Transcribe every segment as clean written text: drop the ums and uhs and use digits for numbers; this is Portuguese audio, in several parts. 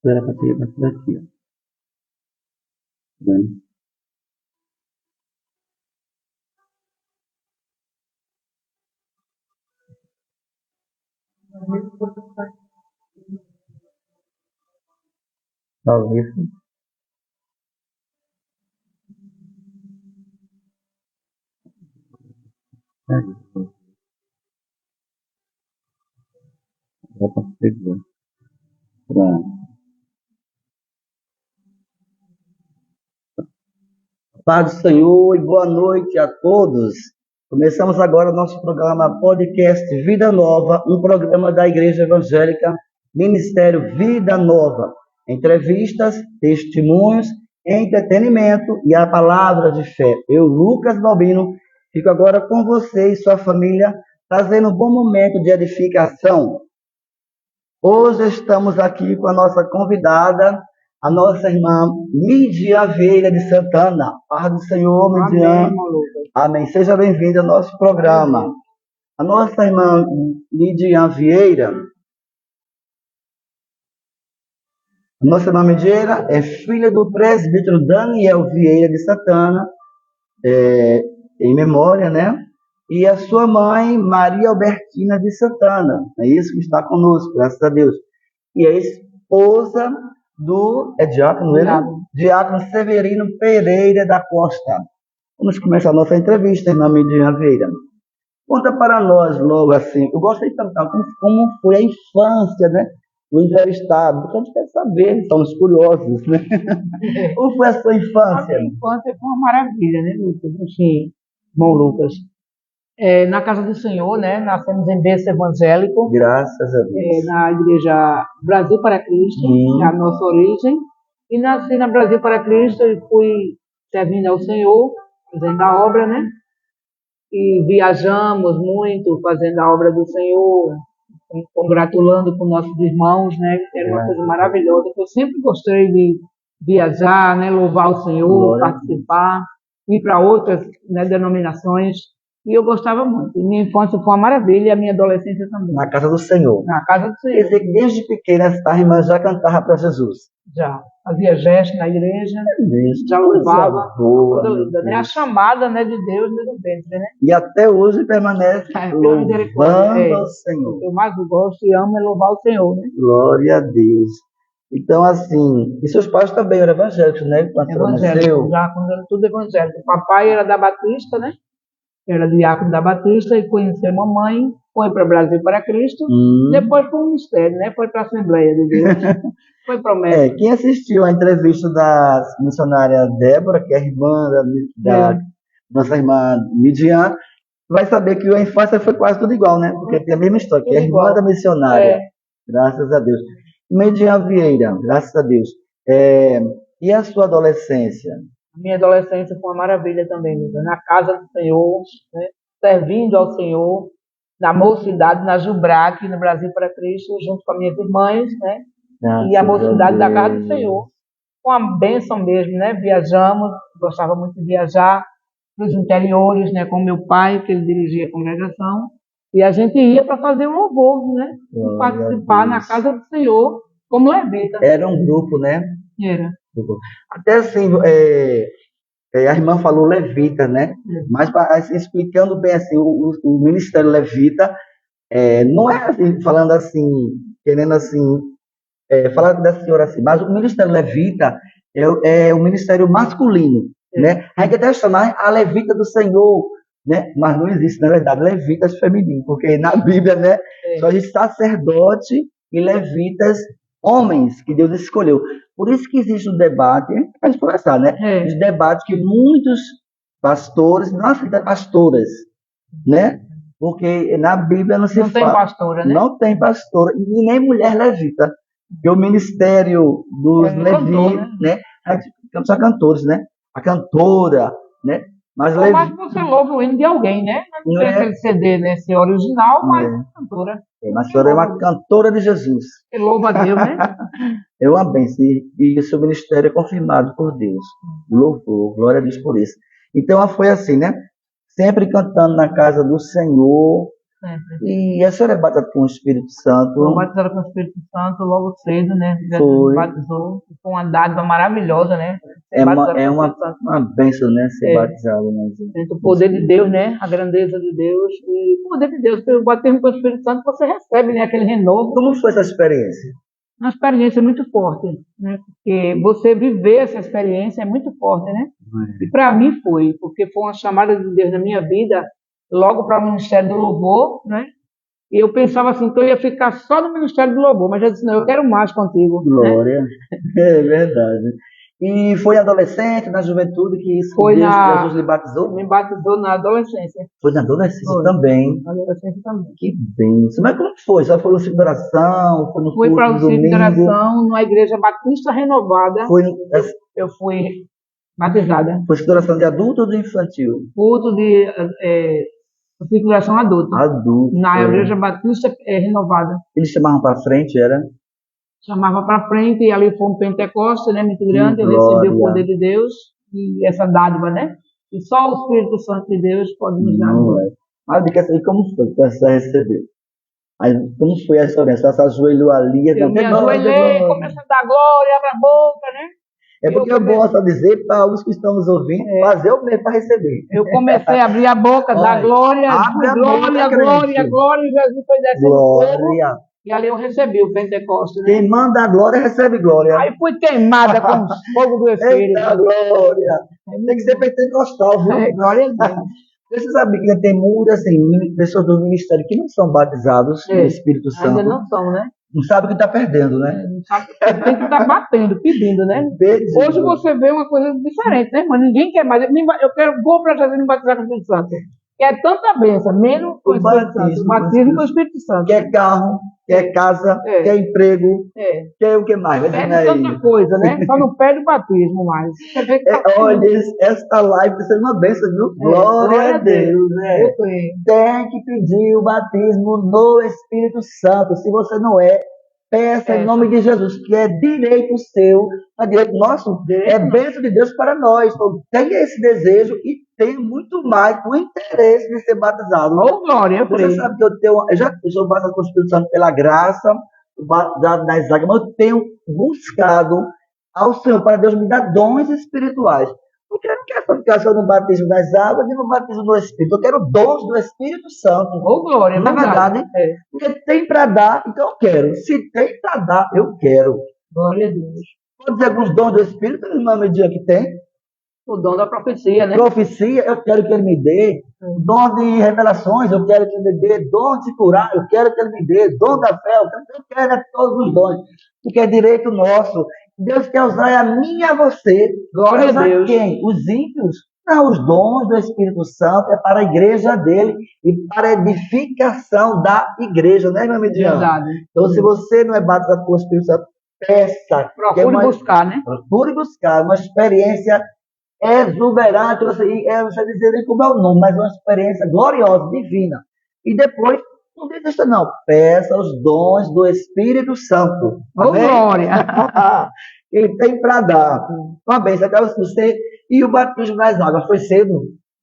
Era para ter batido aqui, ó. Tá vendo? Talvez. Já conseguiu. Pronto. Paz do Senhor e boa noite a todos. Começamos agora o nosso programa podcast Vida Nova, um programa da Igreja Evangélica Ministério Vida Nova. Entrevistas, testemunhos, entretenimento e a palavra de fé. Eu, Lucas Balbino, fico agora com você e sua família, trazendo um bom momento de edificação. Hoje estamos aqui com a nossa convidada, a nossa irmã Midian Vieira de Santana. Paz do Senhor, Midian. Amém. Seja bem-vinda ao nosso programa. Amém. A nossa irmã Midian Vieira, é filha do presbítero Daniel Vieira de Santana, em memória, né? E a sua mãe, Maria Albertina de Santana. É isso que está conosco, graças a Deus. E a esposa do diácono, ele? Diácono Severino Pereira da Costa. Vamos começar a nossa entrevista, irmã Midian Vieira. Conta para nós logo assim. Eu gostaria de perguntar como foi a infância, né? O entrevistado, porque a gente quer saber, somos curiosos, né? Como foi a sua infância? A minha infância foi uma maravilha, né, Lucas? Assim, bom, Lucas. Na casa do Senhor, né? Nascemos em berço evangélico. Graças a Deus. Na igreja Brasil para Cristo, a nossa origem. E nasci na Brasil para Cristo e fui servindo ao Senhor, fazendo a obra, né? E viajamos muito fazendo a obra do Senhor, congratulando com nossos irmãos, né? Era uma coisa maravilhosa. Eu sempre gostei de viajar, né? Louvar o Senhor, participar, ir para outras, né, denominações. E eu gostava muito. Minha infância foi uma maravilha e a minha adolescência também. Na casa do Senhor. Na casa do Senhor. Quer dizer que desde pequena a irmã já cantava para Jesus. Já. Fazia gesto na igreja. Já louvava. Coisa linda, né? A chamada, né, de Deus desde o ventre, né? E até hoje permanece louvando o Senhor. O que eu mais gosto e amo é louvar o Senhor, né? Glória a Deus. Então, assim, e seus pais também eram evangélicos, né? Evangélicos, já quando era tudo evangélico. O papai era da Batista, né? Era diácono da Batista e conheceu a mamãe, foi para o Brasil para Cristo, depois para o ministério, né? Foi para a Assembleia de Deus, foi promessa. Quem assistiu a entrevista da missionária Débora, que é a irmã da nossa irmã Midian, vai saber que a infância foi quase tudo igual, né? Porque tem a mesma história, que é a irmã da missionária. Graças a Deus. Midian Vieira, graças a Deus. E a sua adolescência? Minha adolescência foi uma maravilha também, na casa do Senhor, né? Servindo ao Senhor, na mocidade, na Jubrac, no Brasil para Cristo, junto com as minhas irmãs, né? E a mocidade da casa do Senhor. Foi uma bênção mesmo, né? Viajamos, gostava muito de viajar para os interiores, né? Com meu pai, que ele dirigia a congregação, e a gente ia para fazer um louvor, né? E participar na casa do Senhor, como levita. Era um grupo, né? Era. Até assim, a irmã falou levita, né? Mas assim, explicando bem assim, o ministério levita não é assim, falando assim, querendo assim, falar da senhora assim, mas o ministério levita é o ministério masculino, né? A gente até chamar a levita do Senhor, né? Mas não existe, na verdade, levitas femininos, porque na Bíblia, né? Só existe sacerdote e levitas homens que Deus escolheu. Por isso que existe um debate, a gente conversar, né? Os debates que muitos pastores, não aceitam pastoras, né? Porque na Bíblia não se fala. Não tem pastora, né? Não tem pastora, e nem mulher levita. Porque o ministério dos levitas, né? Só cantores, né? A cantora, né? Mas você louva o hino de alguém, né? Não tem aquele CD, né? Esse original, mas cantora. Mas a senhora é uma cantora de Jesus. Que louva a Deus, né? É uma bênção. E o seu ministério é confirmado por Deus. Louvor, glória a Deus por isso. Então, foi assim, né? Sempre cantando na casa do Senhor, E a senhora é batizada com o Espírito Santo? Fui batizada com o Espírito Santo logo cedo, né? Jesus Foi. me batizou. Foi uma dádiva maravilhosa, né? É Batizada uma, com o Espírito Santo. uma bênção, né? Ser É. batizado, né? Sente o poder de Deus, né? A grandeza de Deus e o poder de Deus. Pelo batismo com o Espírito Santo, você recebe, né? Aquele renovo. Como foi essa experiência? Uma experiência muito forte, né? Porque você viver essa experiência é muito forte, né? E para mim foi, porque foi uma chamada de Deus na minha vida, logo para o Ministério do Louvor, né? E eu pensava assim, que eu ia ficar só no Ministério do Louvor, mas eu disse, não, eu quero mais contigo. Né? Glória. É verdade. E foi adolescente, na juventude, que isso Foi Deus, na- Jesus lhe batizou? Me batizou na adolescência. Foi na adolescência Foi. também. Na adolescência também. Que bênção. Mas como foi? Só foi no ciclo de oração? Foi no Fui culto para o do ciclo de domingo? oração, numa igreja batista renovada. Foi, Eu fui batizada. foi ciclo de oração de adulto ou de infantil? Culto de ciclo de oração adulto. Adulto. Na é. igreja batista renovada. Eles chamavam para frente, era? Chamava para frente e ali foi um Pentecoste, né, muito grande. Eu glória. recebi o poder de Deus e essa dádiva, né? E só o Espírito Santo de Deus pode nos dar. Não é. Mas eu quero saber como foi que você recebeu. Aí, como foi a experiência? Você se ajoelhou ali? Eu me ajoelhei, comecei a dar glória, abra a boca, né? É porque é bom só dizer para os que estão nos ouvindo, fazer o mesmo para receber. Eu comecei a abrir a boca, dar glória, abre a glória, boca, glória, crente. glória, e Jesus foi descendo o fogo. Glória. E ali eu recebi o Pentecoste, né? Quem manda a glória recebe glória. Aí fui queimada com o fogo do Espírito. Eita glória. Tem que ser pentecostal, viu? Glória a Deus. Você sabe que tem muitas assim, pessoas do ministério que não são batizados no Espírito Santo. Ainda não são, né? Não sabe o que está perdendo, né? Não sabe, tem que estar batendo, pedindo, né? Pedindo. Hoje você vê uma coisa diferente, né? Mas ninguém quer mais. Eu quero, vou para Jesus me batizar com o Espírito Santo. Quer tanta bênção, menos com o Espírito Santo. Batismo com o Espírito Santo. Quer carro, quer casa, quer emprego, quer o que mais? Pede tanta coisa, né? Só não pede o batismo mais. Você vê que olha, esta live vai ser uma bênção, viu? Glória a Deus, né? Tem que pedir o batismo no Espírito Santo. Se você não é, peça em nome de Jesus, que é direito seu, é direito nosso, é bênção de Deus para nós. Então, tenha esse desejo e tenha muito mais o interesse de ser batizado. Oh, glória, você sabe que eu sou batizado com o Espírito Santo pela graça, batizado nas águas, mas eu tenho buscado ao Senhor para Deus me dar dons espirituais. Porque eu não quero ficar só no batismo das águas e no batismo do Espírito. Eu quero dons do Espírito Santo. Oh, glória, na verdade. Porque tem para dar, então eu quero. Se tem para dar, eu quero. Glória a Deus. Pode dizer alguns dons do Espírito, no nome dia que tem. O dom da profecia, né? Profecia, eu quero que ele me dê. Dom de revelações, eu quero que ele me dê. Dom de curar, eu quero que ele me dê. Dom da fé, eu quero todos os dons. Porque é direito nosso. Deus quer usar a mim e a você. Glória a Deus. Quem? Os ímpios? Não, os dons do Espírito Santo é para a igreja dele e para a edificação da igreja, né, meu amigo? Verdade. Então, se você não é batizado com o Espírito Santo, peça. Procure buscar, né? Procure buscar. Uma experiência exuberante, eu não sei dizer nem como é o nome, mas uma experiência gloriosa, divina. E depois, não desista não, peça os dons do Espírito Santo. Oh, glória! Ele tem para dar. Uma bênção, você. E o batismo nas águas, foi cedo?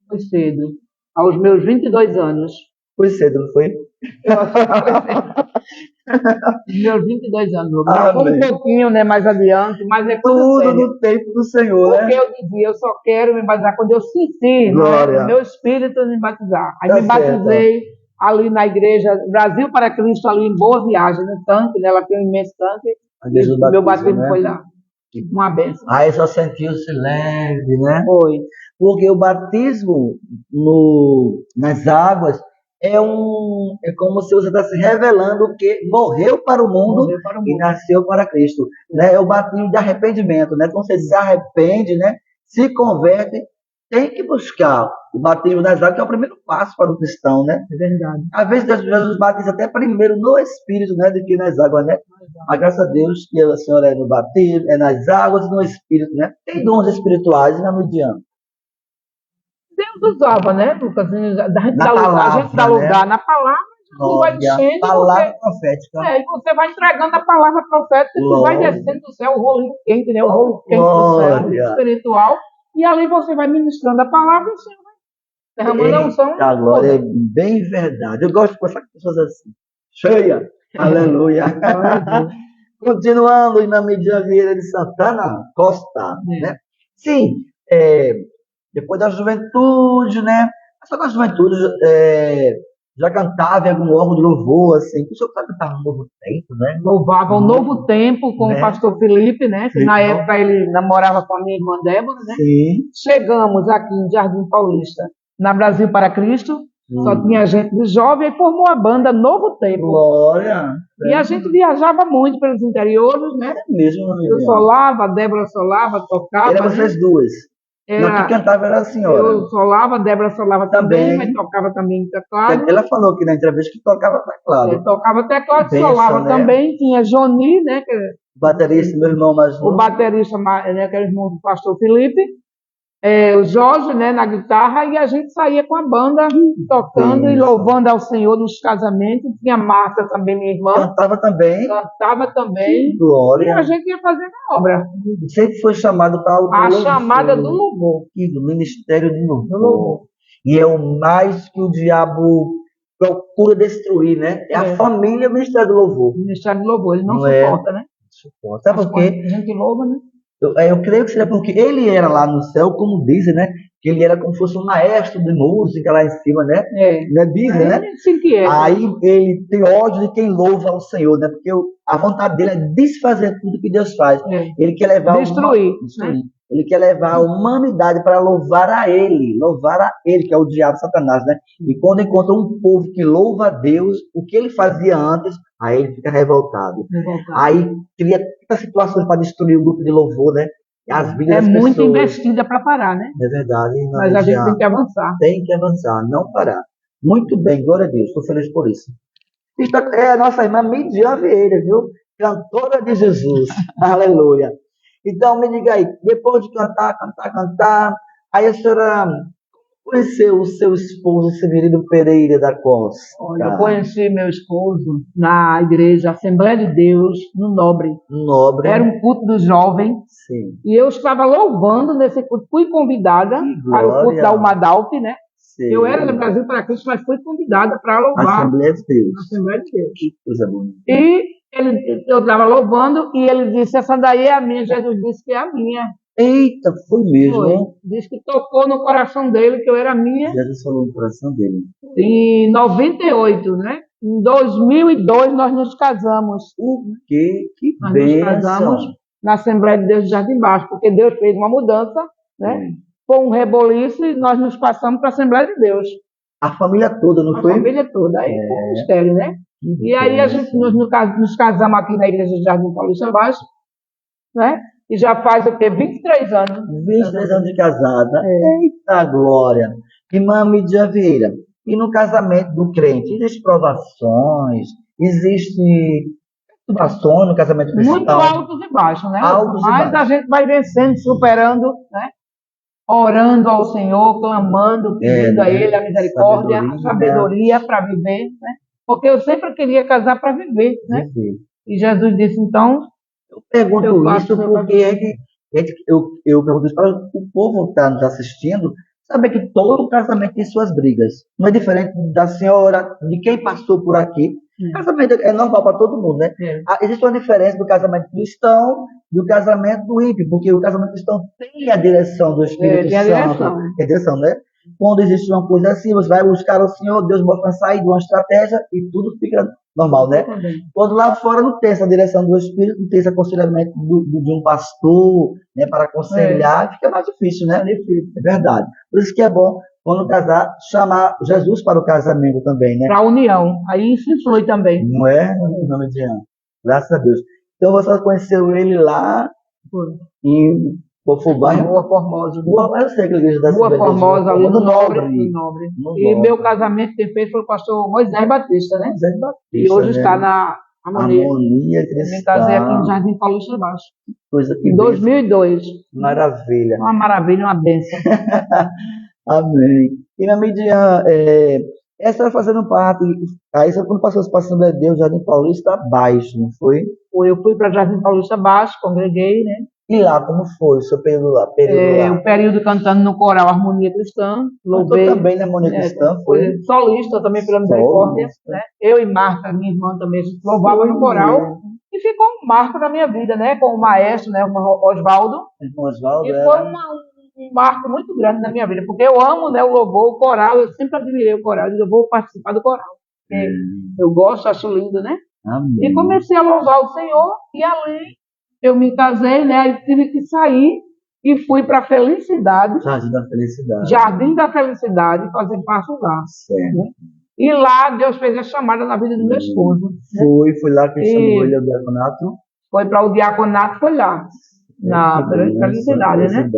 Foi cedo. Aos meus 22 anos. Foi cedo, não foi? Meus 22 anos. Um pouquinho, né, mais adiante, mas é tudo no tempo do Senhor, né? Porque eu dizia, eu só quero me batizar quando eu sentir, né, o meu espírito me batizar. Aí me batizei ali na igreja Brasil para Cristo, ali em Boa Viagem, no tanque, né? Ela tem um imenso tanque. Meu batismo foi lá. Uma benção. Aí só sentiu-se leve, né? Foi. Porque o batismo nas águas é como se você estivesse revelando que morreu para o mundo e nasceu para Cristo. Né? É o batismo de arrependimento. Né? Quando você se arrepende, né? Se converte, tem que buscar o batismo nas águas, que é o primeiro passo para o cristão. Né? É verdade. Às vezes Jesus batiza até primeiro no Espírito, né? Do que nas águas. Né? Mas graças a Deus que a senhora é no batismo, é nas águas e no Espírito. Né? Tem dons espirituais na mediana. Deus usava, né, Lucas? A gente dá lugar na palavra, Jesus vai descendo. Palavra profética. E você vai entregando a palavra profética que vai descendo do céu, o rolo quente, né? O rolo quente do céu espiritual. E ali você vai ministrando a palavra e o Senhor Derramando a unção. A glória é bem verdade. Eu gosto de conversar com pessoas assim. Cheia. Aleluia. Continuando, na Mídia Vieira de Santana Costa, né? Sim, depois da juventude, né? Só que a juventude já cantava em algum órgão de louvor, assim. O senhor sabe cantar no Novo Tempo, né? Louvava o Novo Tempo com o pastor Felipe, né? Que na época ele namorava com a minha irmã Débora, né? Sim. Chegamos aqui em Jardim Paulista, na Brasil para Cristo. Só tinha gente de jovem e formou a banda Novo Tempo. Glória! E a gente viajava muito pelos interiores, né? Mesmo, eu solava, a Débora solava, tocava. Era vocês duas. Não, que cantava era a senhora. Eu solava, a Débora solava também, mas tocava também teclado. Ela falou aqui na entrevista que tocava teclado. Tocava teclado, solava também. Tinha Joni, né? O baterista, meu irmão mais novo. O baterista, né, que era irmão do pastor Felipe. O Jorge, né, na guitarra, e a gente saía com a banda tocando e louvando ao Senhor nos casamentos. Tinha Marta também, minha irmã. Cantava também. Cantava também. Que glória. E a gente ia fazendo a obra. Sempre foi chamado para o a chamada do louvor. Do ministério de louvor. E é o mais que o diabo procura destruir, né? É a família do ministério do louvor. O ministério do louvor, ele não suporta, né? Suporta. Sabe por quê? A gente louva, né? Eu creio que seja porque ele era lá no céu, como dizem, né? Que ele era como se fosse um maestro de música lá em cima, né? Dizem, né? Sim que é. Aí ele tem ódio de quem louva ao Senhor, né? Porque a vontade dele é desfazer tudo que Deus faz. Ele quer levar destruir. Né? Ele quer levar a humanidade para louvar a ele, que é o diabo, Satanás, né? E quando encontra um povo que louva a Deus, o que ele fazia antes, aí ele fica revoltado. Aí cria muitas situações para destruir o grupo de louvor, né? As vidas das muito pessoas. Investida para parar, né? É verdade. Mas a gente tem que avançar. Tem que avançar, não parar. Muito bem, glória a Deus, estou feliz por isso. Então, é a nossa irmã Midian Vieira, viu? Cantora de Jesus. Aleluia. Então, me diga aí, depois de cantar, aí a senhora conheceu o seu esposo, Severino Pereira da Costa? Olha, eu conheci meu esposo na igreja Assembleia de Deus, no Nobre. Era um culto dos jovens. Sim. E eu estava louvando nesse culto. Fui convidada para o culto da Umadalp, né? Sim. Eu era no Brasil para Cristo, mas fui convidada para louvar. Assembleia de Deus. Assembleia de Deus. Que coisa bonita. E eu estava louvando e ele disse, essa daí é a minha. Jesus disse que é a minha. Eita, foi mesmo. Foi. Disse que tocou no coração dele, que eu era a minha. Jesus falou no coração dele. Em 98, né? Em 2002 nós nos casamos. O quê? Que nós nos casamos na Assembleia de Deus de Jardim Baixo, porque Deus fez uma mudança, né? Foi um reboliço e nós nos passamos para a Assembleia de Deus. A família toda, não foi? A família toda, aí foi um mistério, né? E aí a gente nos casamos aqui na igreja de Jardim Paulista Baixo, né? E já faz o quê? 23 anos. 23 anos de casada. Eita glória! Irmã Midian Vieira, e no casamento do crente, existem provações, existe perturbações no casamento cristão? Muito altos e baixos, né? Altos Mas a gente vai vencendo, superando, né? Orando ao Senhor, clamando, pedindo a Ele a misericórdia, a sabedoria para viver, né? Porque eu sempre queria casar para viver, né? E Jesus disse, então... Eu pergunto isso porque eu pergunto isso para o povo que está nos assistindo, saber que todo casamento tem suas brigas. Não é diferente da senhora, de quem passou por aqui. Casamento é normal para todo mundo, né? Existe uma diferença do casamento cristão e do casamento do ímpio, porque o casamento cristão tem a direção do Espírito Santo. Tem a direção, né? Quando existe uma coisa assim, você vai buscar o Senhor, Deus mostra uma saída, uma estratégia e tudo fica normal, né? Quando lá fora não tem essa direção do Espírito, não tem esse aconselhamento de um pastor, né, para aconselhar, fica mais difícil, né? É verdade. Por isso que é bom, quando casar, chamar Jesus para o casamento também, né? Para a união. Aí isso influi também. Não é? Em nome de Deus. Graças a Deus. Então você conheceu ele lá em Pofubá. Rua Formosa. Eu sei que a igreja da Rua Formosa, ali no Nobre. E meu casamento que fez foi o pastor Moisés Batista, né? Moisés Batista, e hoje está na Harmonia. Harmonia Cristã. Eu me casei aqui em Jardim Paulista Baixo. Coisa que em 2002. Maravilha. Uma maravilha, uma bênção. Amém. E na Midian, essa fazendo parte, aí você quando passou para a Assembleia de Deus, Jardim Paulista Baixo, não foi? Eu fui para Jardim Paulista Baixo, congreguei, né? E lá, como foi o seu período lá? O período cantando no coral Harmonia Cristã, louvei. Cantou também na Harmonia Cristã, foi? Solista também pela misericórdia, né? Eu e Marta, minha irmã também, a gente louvava no coral. E ficou um marco na minha vida, né? Com o maestro, né? O Oswaldo. E foi um marco muito grande na minha vida, porque eu amo, né, o louvor, o coral, eu sempre admirei o coral, eu vou participar do coral. Eu gosto, acho lindo, né? Amém. E comecei a louvar o Senhor, e ali eu me casei, né? Aí tive que sair e fui para a Felicidade. Jardim da Felicidade. Jardim da Felicidade, fazer parte lá. Certo. Né? E lá Deus fez a chamada na vida do meu esposo. Foi lá que chamou ele ao diaconato? Foi para o diaconato, foi lá. Na Felicidade, né?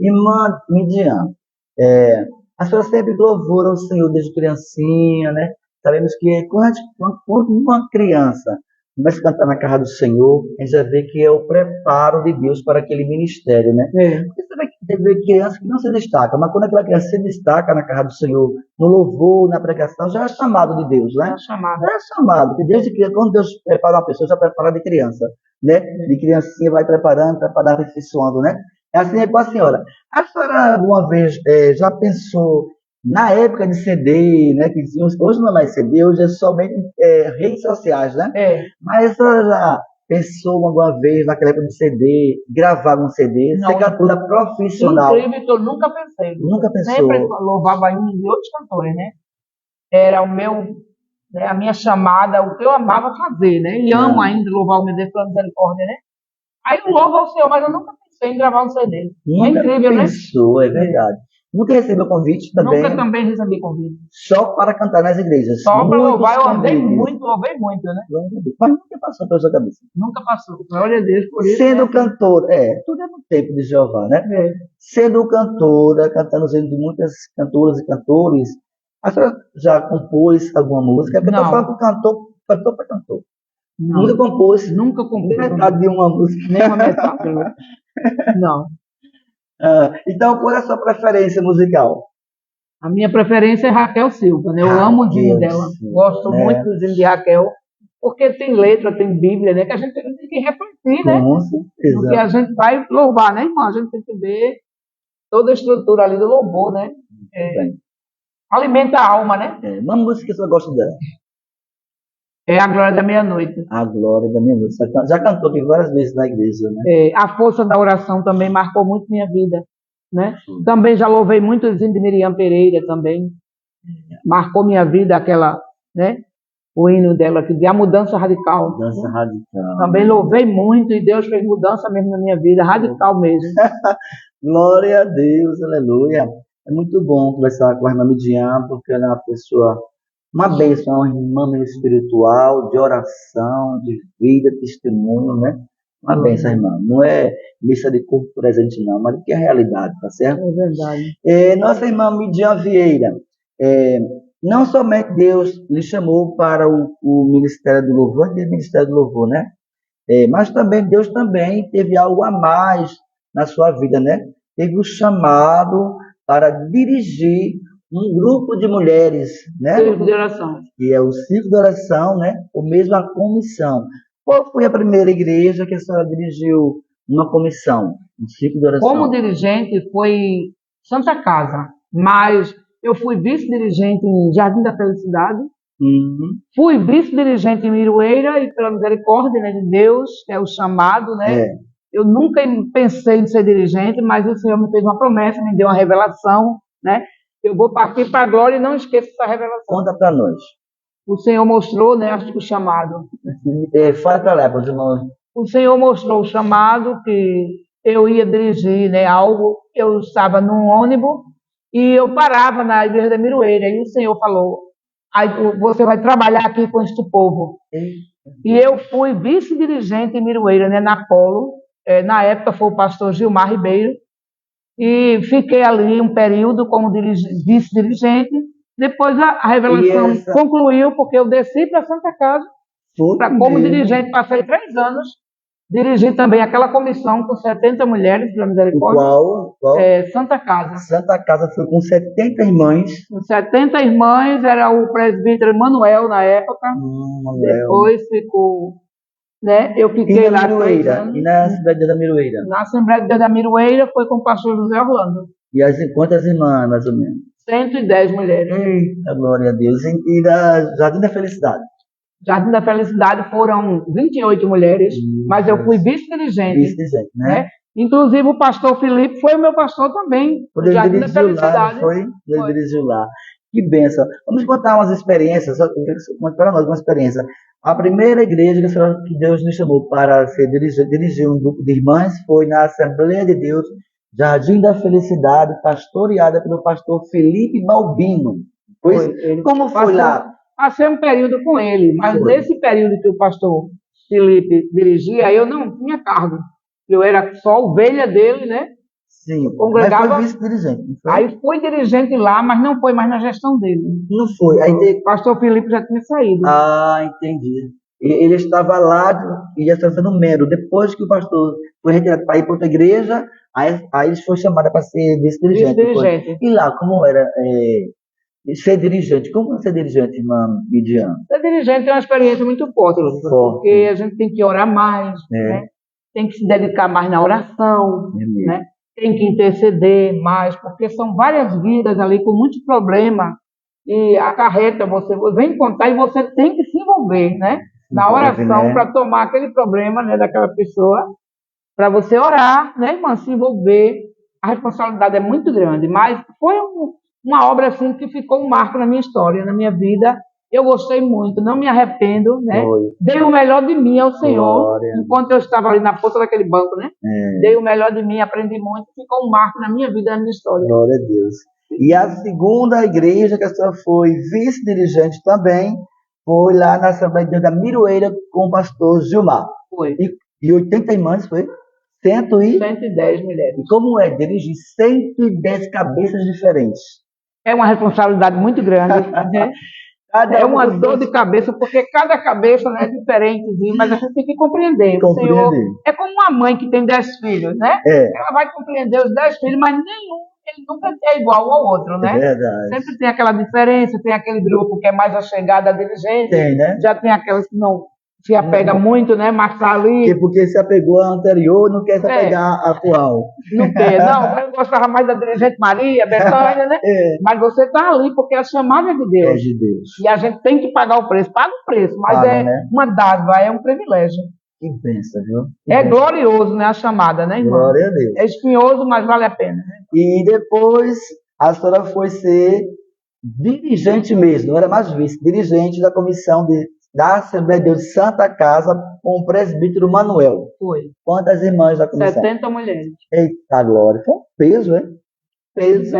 Irmã Midian, a senhora sempre louvou o Senhor desde criancinha, né? Sabemos que quando uma criança começa a cantar na casa do Senhor, a gente já vê que é o preparo de Deus para aquele ministério, né? Você vê criança que não se destaca, mas quando aquela criança se destaca na casa do Senhor, no louvor, na pregação, já é chamado de Deus, né? Já é chamado, porque desde que quando Deus prepara uma pessoa, já prepara de criança, né? De criancinha vai preparando, aperfeiçoando, né? É assim é com a senhora. A senhora, alguma vez, já pensou na época de CD, né? Que hoje não é mais CD, hoje é somente redes sociais, né? Mas a senhora já pensou alguma vez naquela época de CD, gravar um CD, ser cantora profissional? Incrível, que eu nunca pensei. Nunca pensou? Sempre louvava ainda de outros cantores, né? Era o meu, né, a minha chamada, o que eu amava fazer, né? E amo ainda louvar o meu Deus pela misericórdia, né? Aí eu louvo ao Senhor, mas eu nunca pensei em gravar um CD. É incrível, né? É verdade. Nunca recebeu convite também? Nunca também recebi convite. Só para cantar nas igrejas? Só para louvar, eu louvei muito, né? Mas nunca passou pela sua cabeça? Nunca passou, glória a Deus por isso. Sendo cantora, tudo é no tempo de Jeová, né? Sendo cantora, cantando os hinos de muitas cantoras e cantores, a senhora já compôs alguma música? Porque eu falo com cantor para cantor. Nunca compôs? Nunca compôs. Metade de uma música. Nem uma metade. Não. Então, qual é a sua preferência musical? A minha preferência é Raquel Silva, né? Eu amo o hino dela. Gosto muito do hino de Raquel, porque tem letra, tem Bíblia, né? Que a gente tem que refletir, né? Com certeza. No que a gente vai louvar, né, irmão? A gente tem que ver toda a estrutura ali do louvor, né? Alimenta a alma, né? Uma música que você gosta dela? É A Glória da Meia-Noite. A Glória da Meia-Noite. Já cantou aqui várias vezes na igreja, né? A Força da Oração também marcou muito minha vida, né? Também já louvei muito o hino de Miriam Pereira também. Marcou minha vida aquela, né? O hino dela, que é A Mudança Radical. Mudança Radical. Também louvei muito e Deus fez mudança mesmo na minha vida, radical mesmo. Glória a Deus, aleluia. É muito bom conversar com a irmã Midian, porque ela é uma pessoa... Uma bênção, uma irmã espiritual, de oração, de vida, testemunho, né? Uma bênção, irmã. Não é missa de corpo presente, não, mas que é a realidade, tá certo? É verdade. Nossa irmã Midian Vieira, não somente Deus lhe chamou para o Ministério do Louvor, aquele Ministério do Louvor, né? Mas também Deus também teve algo a mais na sua vida, né? Teve o chamado para dirigir um grupo de mulheres, né? Círculo de oração. Que é o Círculo de Oração, né? Ou mesmo a comissão. Qual foi a primeira igreja que a senhora dirigiu uma comissão, um Círculo de Oração? Como dirigente foi Santa Casa, mas eu fui vice-dirigente em Jardim da Felicidade. Fui vice-dirigente em Miroeira e pela misericórdia, né, de Deus, que é o chamado, né? Eu nunca pensei em ser dirigente, mas o Senhor me fez uma promessa, me deu uma revelação, né? Eu vou partir para a glória e não esqueça essa revelação. Conta para nós. O Senhor mostrou, né, o chamado. Fala para lá, para os irmãos. O Senhor mostrou o chamado, que eu ia dirigir, né, algo. Eu estava num ônibus e eu parava na igreja da Miroeira. E o Senhor falou, você vai trabalhar aqui com este povo. E eu fui vice-dirigente em Miroeira, né, na Polo. Na época foi o pastor Gilmar Ribeiro. E fiquei ali um período como vice-dirigente. Depois a revelação concluiu, porque eu desci para Santa Casa, como dirigente, passei 3 anos, dirigi também aquela comissão com 70 mulheres, pela misericórdia. Qual? Santa Casa. Santa Casa foi com 70 irmãs. Com 70 irmãs, era o presbítero Manuel na época. Depois ficou né? Eu E fiquei na lá 3 Miroeira? anos. E na Assembleia de Deus da Miroeira? Na Assembleia de Deus da Miroeira foi com o pastor José Orlando. E quantas irmãs, mais ou menos? 110 mulheres. Eita, glória a Deus. E da Jardim da Felicidade? Jardim da Felicidade foram 28 mulheres, mas eu fui vice-dirigente. Vice-dirigente, né? Inclusive o pastor Felipe foi o meu pastor também. Quando ele Jardim da dirigiu lá, Felicidade. não foi? Ele Foi. dirigiu lá. Que bênção. Vamos contar umas experiências, conta para nós uma experiência. A primeira igreja que Deus nos chamou para dirigir um grupo de irmãs foi na Assembleia de Deus, Jardim da Felicidade, pastoreada pelo pastor Felipe Balbino. Como foi lá? Passei um período com ele, mas Foi. nesse período que o pastor Felipe dirigia, eu não tinha cargo. Eu era só ovelha dele, né? Sim, Congregava. mas foi vice-dirigente, não foi? Aí fui dirigente lá, mas não foi mais na gestão dele. Não foi. Aí O pastor Felipe já tinha saído. Ah, entendi. Ele estava lá e já estava sendo membro. Depois que o pastor foi retirado para ir para outra igreja, aí ele foi chamado para ser vice-dirigente. Vice-dirigente. E lá, como era ser dirigente? Como é ser dirigente, irmã Midian? Ser dirigente é uma experiência muito forte, porque a gente tem que orar mais, né? Tem que se dedicar mais na oração, né? Tem que interceder mais, porque são várias vidas ali com muitos problemas e acarreta, você vem contar e você tem que se envolver, né? Na oração para tomar aquele problema, né, daquela pessoa, para você orar, né, irmã, se envolver. A responsabilidade é muito grande, mas foi uma obra assim que ficou um marco na minha história, na minha vida. Eu gostei muito, não me arrependo, né? Dei o melhor de mim ao Senhor, enquanto eu estava ali na ponta daquele banco, né? Dei o melhor de mim, aprendi muito, ficou um marco na minha vida, na minha história. Glória a Deus. E a segunda igreja que a senhora foi vice-dirigente também, foi lá na Assembleia de Deus da Miroeira com o pastor Gilmar. Foi. E 80 irmãs, foi? 110 mulheres. E como é dirigir 110 cabeças diferentes? É uma responsabilidade muito grande, né? É uma dor de cabeça, porque cada cabeça, né, é diferente, mas a gente tem que compreender. O Senhor é como uma mãe que tem 10 filhos, né? Ela vai compreender os 10 filhos, mas nenhum, ele nunca é igual ao outro, né? É verdade. Sempre tem aquela diferença, tem aquele grupo que é mais achegado à dirigente, né? Já tem aquelas que não se apega muito, né? Mas tá ali. Porque se apegou à anterior, não quer se apegar à atual. Não quer, não. Eu gostava mais da dirigente Maria, Betânia, né? Mas você tá ali porque a chamada é de Deus. É de Deus. E a gente tem que pagar o preço. Paga o preço, mas né? uma dádiva, é um privilégio. Que bênção, viu? É glorioso, né? A chamada, né, irmão? Glória a Deus. É espinhoso, mas vale a pena. Né? E depois a senhora foi ser dirigente mesmo, não era mais vice, dirigente da comissão da Assembleia de Deus de Santa Casa com o presbítero Manuel. Foi. Quantas irmãs da comissão? 70 mulheres. Eita glória, foi um peso, né? Peso,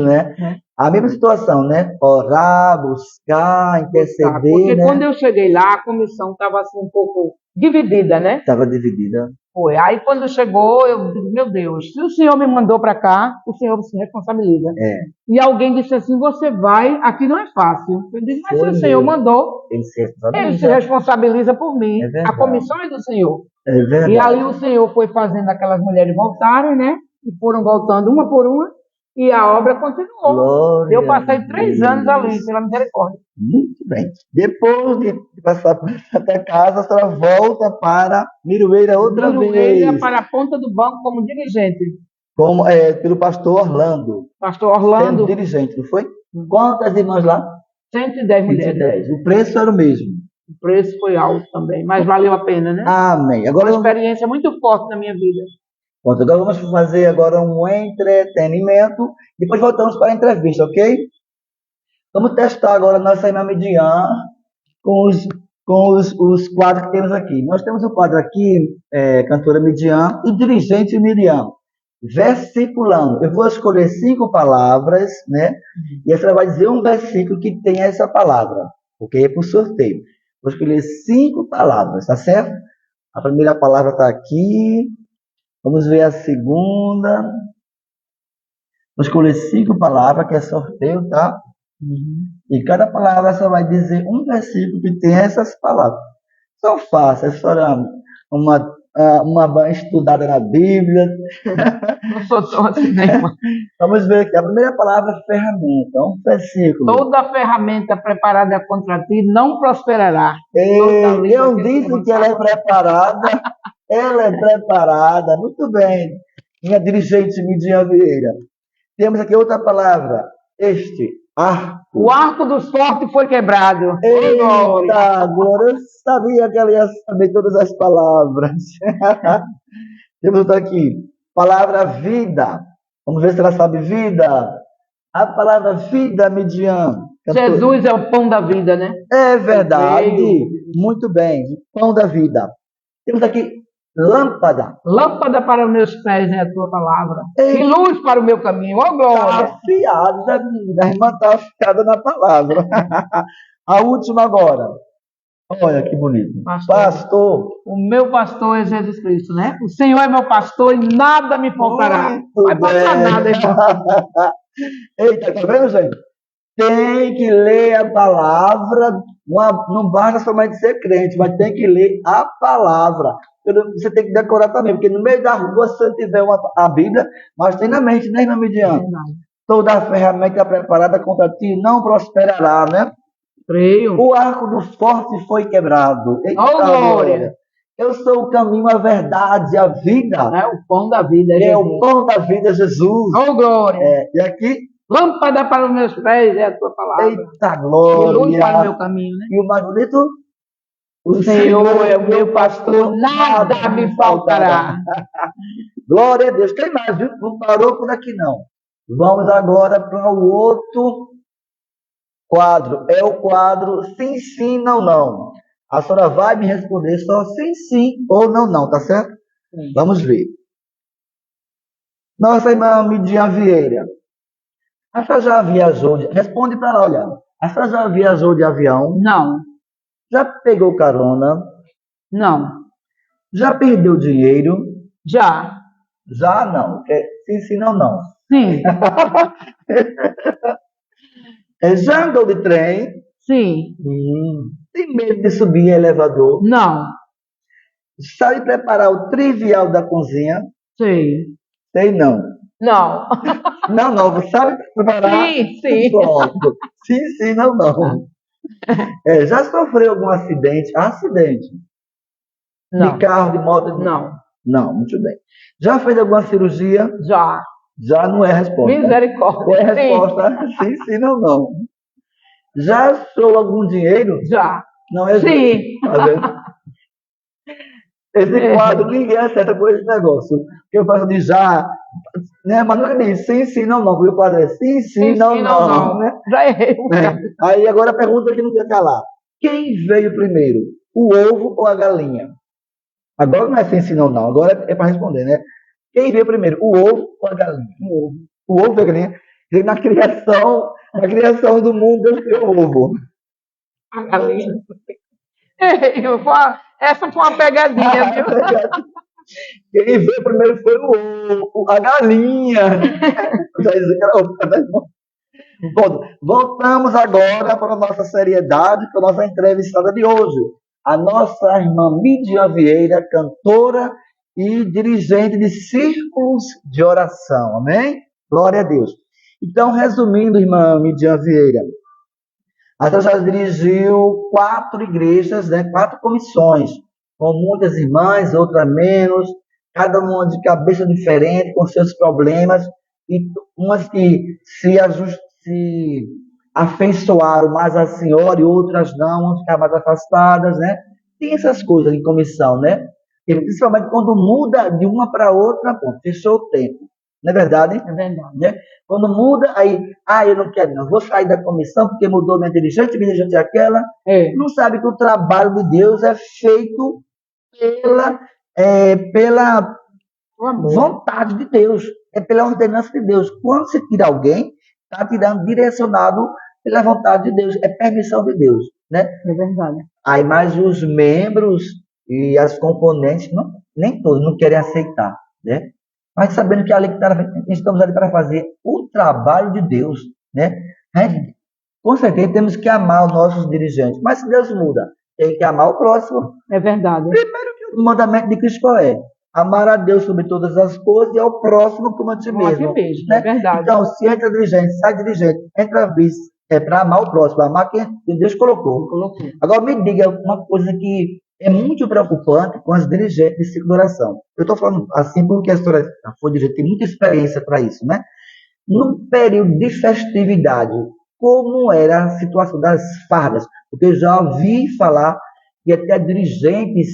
né? A mesma situação, né? Orar, buscar, interceder, porque né? quando eu cheguei lá, a comissão estava assim um pouco dividida, né? Estava dividida. Foi. Aí quando chegou, eu disse, meu Deus, se o Senhor me mandou para cá, o Senhor se responsabiliza. E alguém disse assim, você vai, aqui não é fácil. Eu disse, mas se o Senhor mandou, ele se responsabiliza por mim. A comissão é do Senhor. É verdade. E ali o Senhor foi fazendo aquelas mulheres voltarem, né? E foram voltando uma por uma. E a obra continuou. Glória eu passei 3 anos ali, pela misericórdia. Muito bem. Depois de passar por Santa Casa, a senhora volta para Miroeira outra vez. Para a ponta do banco como dirigente. Pelo pastor Orlando. Pastor Orlando. Sendo dirigente, não foi? Quantas irmãs lá? 110 mulheres. O preço era o mesmo. O preço foi alto também, mas valeu a pena, né? Amém. Agora uma experiência muito forte na minha vida. Pronto, agora vamos fazer agora um entretenimento. Depois voltamos para a entrevista, ok? Vamos testar agora a nossa irmã Midian com os quadros que temos aqui. Nós temos um quadro aqui, cantora Midian e dirigente Miriam. Versiculando. Eu vou escolher 5 palavras, né? E a senhora vai dizer um versículo que tem essa palavra, ok? É por sorteio. Vou escolher 5 palavras, tá certo? A primeira palavra está aqui. Vamos ver a segunda. Vou escolher 5 palavras, que é sorteio, tá? E cada palavra só vai dizer um versículo que tem essas palavras. Só faça, é só uma estudada na Bíblia. Não sou tão assim, né, irmã? Vamos ver aqui. A primeira palavra é ferramenta. Um versículo. Toda ferramenta preparada contra ti não prosperará. Eu disse que ela é preparada. Ela é preparada. Muito bem. Minha dirigente Midian Vieira. Temos aqui outra palavra. Arco. O arco dos fortes foi quebrado. Eita, agora eu sabia que ela ia saber todas as palavras. Temos outra aqui. Palavra vida. Vamos ver se ela sabe vida. A palavra vida, Midian. Jesus é o pão da vida, né? É verdade. Muito bem. Pão da vida. Temos aqui lâmpada. Lâmpada para os meus pés é a tua palavra. E luz para o meu caminho. Ó, glória. Está afiada, a irmã está afiada na palavra. A última agora. Olha que bonito. Pastor. O meu pastor é Jesus Cristo, né? O Senhor é meu pastor e nada me faltará. Não vai faltar nada, irmão. Eita, tá vendo, gente? Tem que ler a palavra. Não basta somente ser crente, mas tem que ler a palavra. Você tem que decorar também, porque no meio da rua, se você tiver a Bíblia, mas tem na mente, né, irmã Midian? Toda a ferramenta preparada contra ti não prosperará, né? Creio. O arco do forte foi quebrado. Eita, glória! Eu sou o caminho, a verdade, a vida. É o pão da vida, é o pão da vida, Jesus. Oh, glória! E aqui? Lâmpada para os meus pés é a tua palavra. Eita, glória! E luz para o meu caminho, né? E o mais bonito? O Senhor é o meu pastor, nada me faltará. Glória a Deus. Tem mais, viu? Não parou por aqui, não. Vamos agora para o outro quadro. É o quadro sim, sim, não, não. A senhora vai me responder só sim, sim ou não, não, tá certo? Sim. Vamos ver. Nossa irmã Midian Vieira. A senhora já viajou? Responde para lá, olha. A senhora já viajou de avião? Não. Já pegou carona? Não. Já perdeu dinheiro? Já. Já não. Sim, sim, não, não. Sim. Já andou de trem? Sim. Tem medo de subir em elevador? Não. Sabe preparar o trivial da cozinha? Sei. Sei não. Não. Não. Você sabe preparar? Sim, sim. Pronto. Sim, não, não. Já sofreu algum acidente? Acidente? Não. De carro, de moto? Não. Não, muito bem. Já fez alguma cirurgia? Já. Já não é a resposta. Misericórdia. É a resposta. Sim, não. Já achou algum dinheiro? Já. Não é? Sim. Tá vendo? Esse quadro ninguém acerta com esse negócio. Porque eu faço de já, né? Mas nunca diz sim, não. Porque o quadro é sim, não. Né? Já errei. Aí agora a pergunta que não quer calar. Quem veio primeiro? O ovo ou a galinha? Agora não é sim, não. Agora é para responder, né? Quem veio primeiro? O ovo ou a galinha? O ovo. O ovo e a galinha. Na criação do mundo, Deus criou o ovo. A galinha. Essa foi uma pegadinha, viu? Quem veio primeiro foi o ovo, a galinha. Já disse que era ovo. Bom, voltamos agora para a nossa seriedade, para a nossa entrevistada de hoje. A nossa irmã Midian Vieira, cantora e dirigente de círculos de oração. Amém? Glória a Deus. Então, resumindo, irmã Midian Vieira, a senhora já dirigiu 4 igrejas, né, 4 comissões, com muitas irmãs, outras menos, cada uma de cabeça diferente, com seus problemas, e umas que se afeiçoaram mais à senhora e outras não, vão ficar mais afastadas, né? Tem essas coisas em comissão, né? E principalmente quando muda de uma para outra, pô, fechou o tempo. Não é verdade? É verdade. Né? Quando muda, aí, eu não quero não, vou sair da comissão porque mudou minha dirigente é aquela. Não sabe que o trabalho de Deus é feito pela vontade de Deus, é pela ordenança de Deus. Quando você tira alguém, está tirando direcionado pela vontade de Deus, é permissão de Deus, né? É verdade. Aí, mas os membros e as componentes, nem todos, não querem aceitar, né? Mas sabendo que estamos ali para fazer o trabalho de Deus, né? Com certeza temos que amar os nossos dirigentes, mas se Deus muda, tem que amar o próximo. É verdade. Primeiro que o o mandamento de Cristo qual é? Amar a Deus sobre todas as coisas e ao próximo como a ti mesmo. É verdade. Então, se entra dirigente, sai dirigente, entra vice, é para amar o próximo, amar quem Deus colocou. Agora, me diga uma coisa que é muito preocupante com as dirigentes de ciclo de oração. Eu estou falando assim porque a senhora foi dirigente, tem muita experiência para isso, né? No período de festividade, como era a situação das fardas? Porque eu já ouvi falar que até dirigentes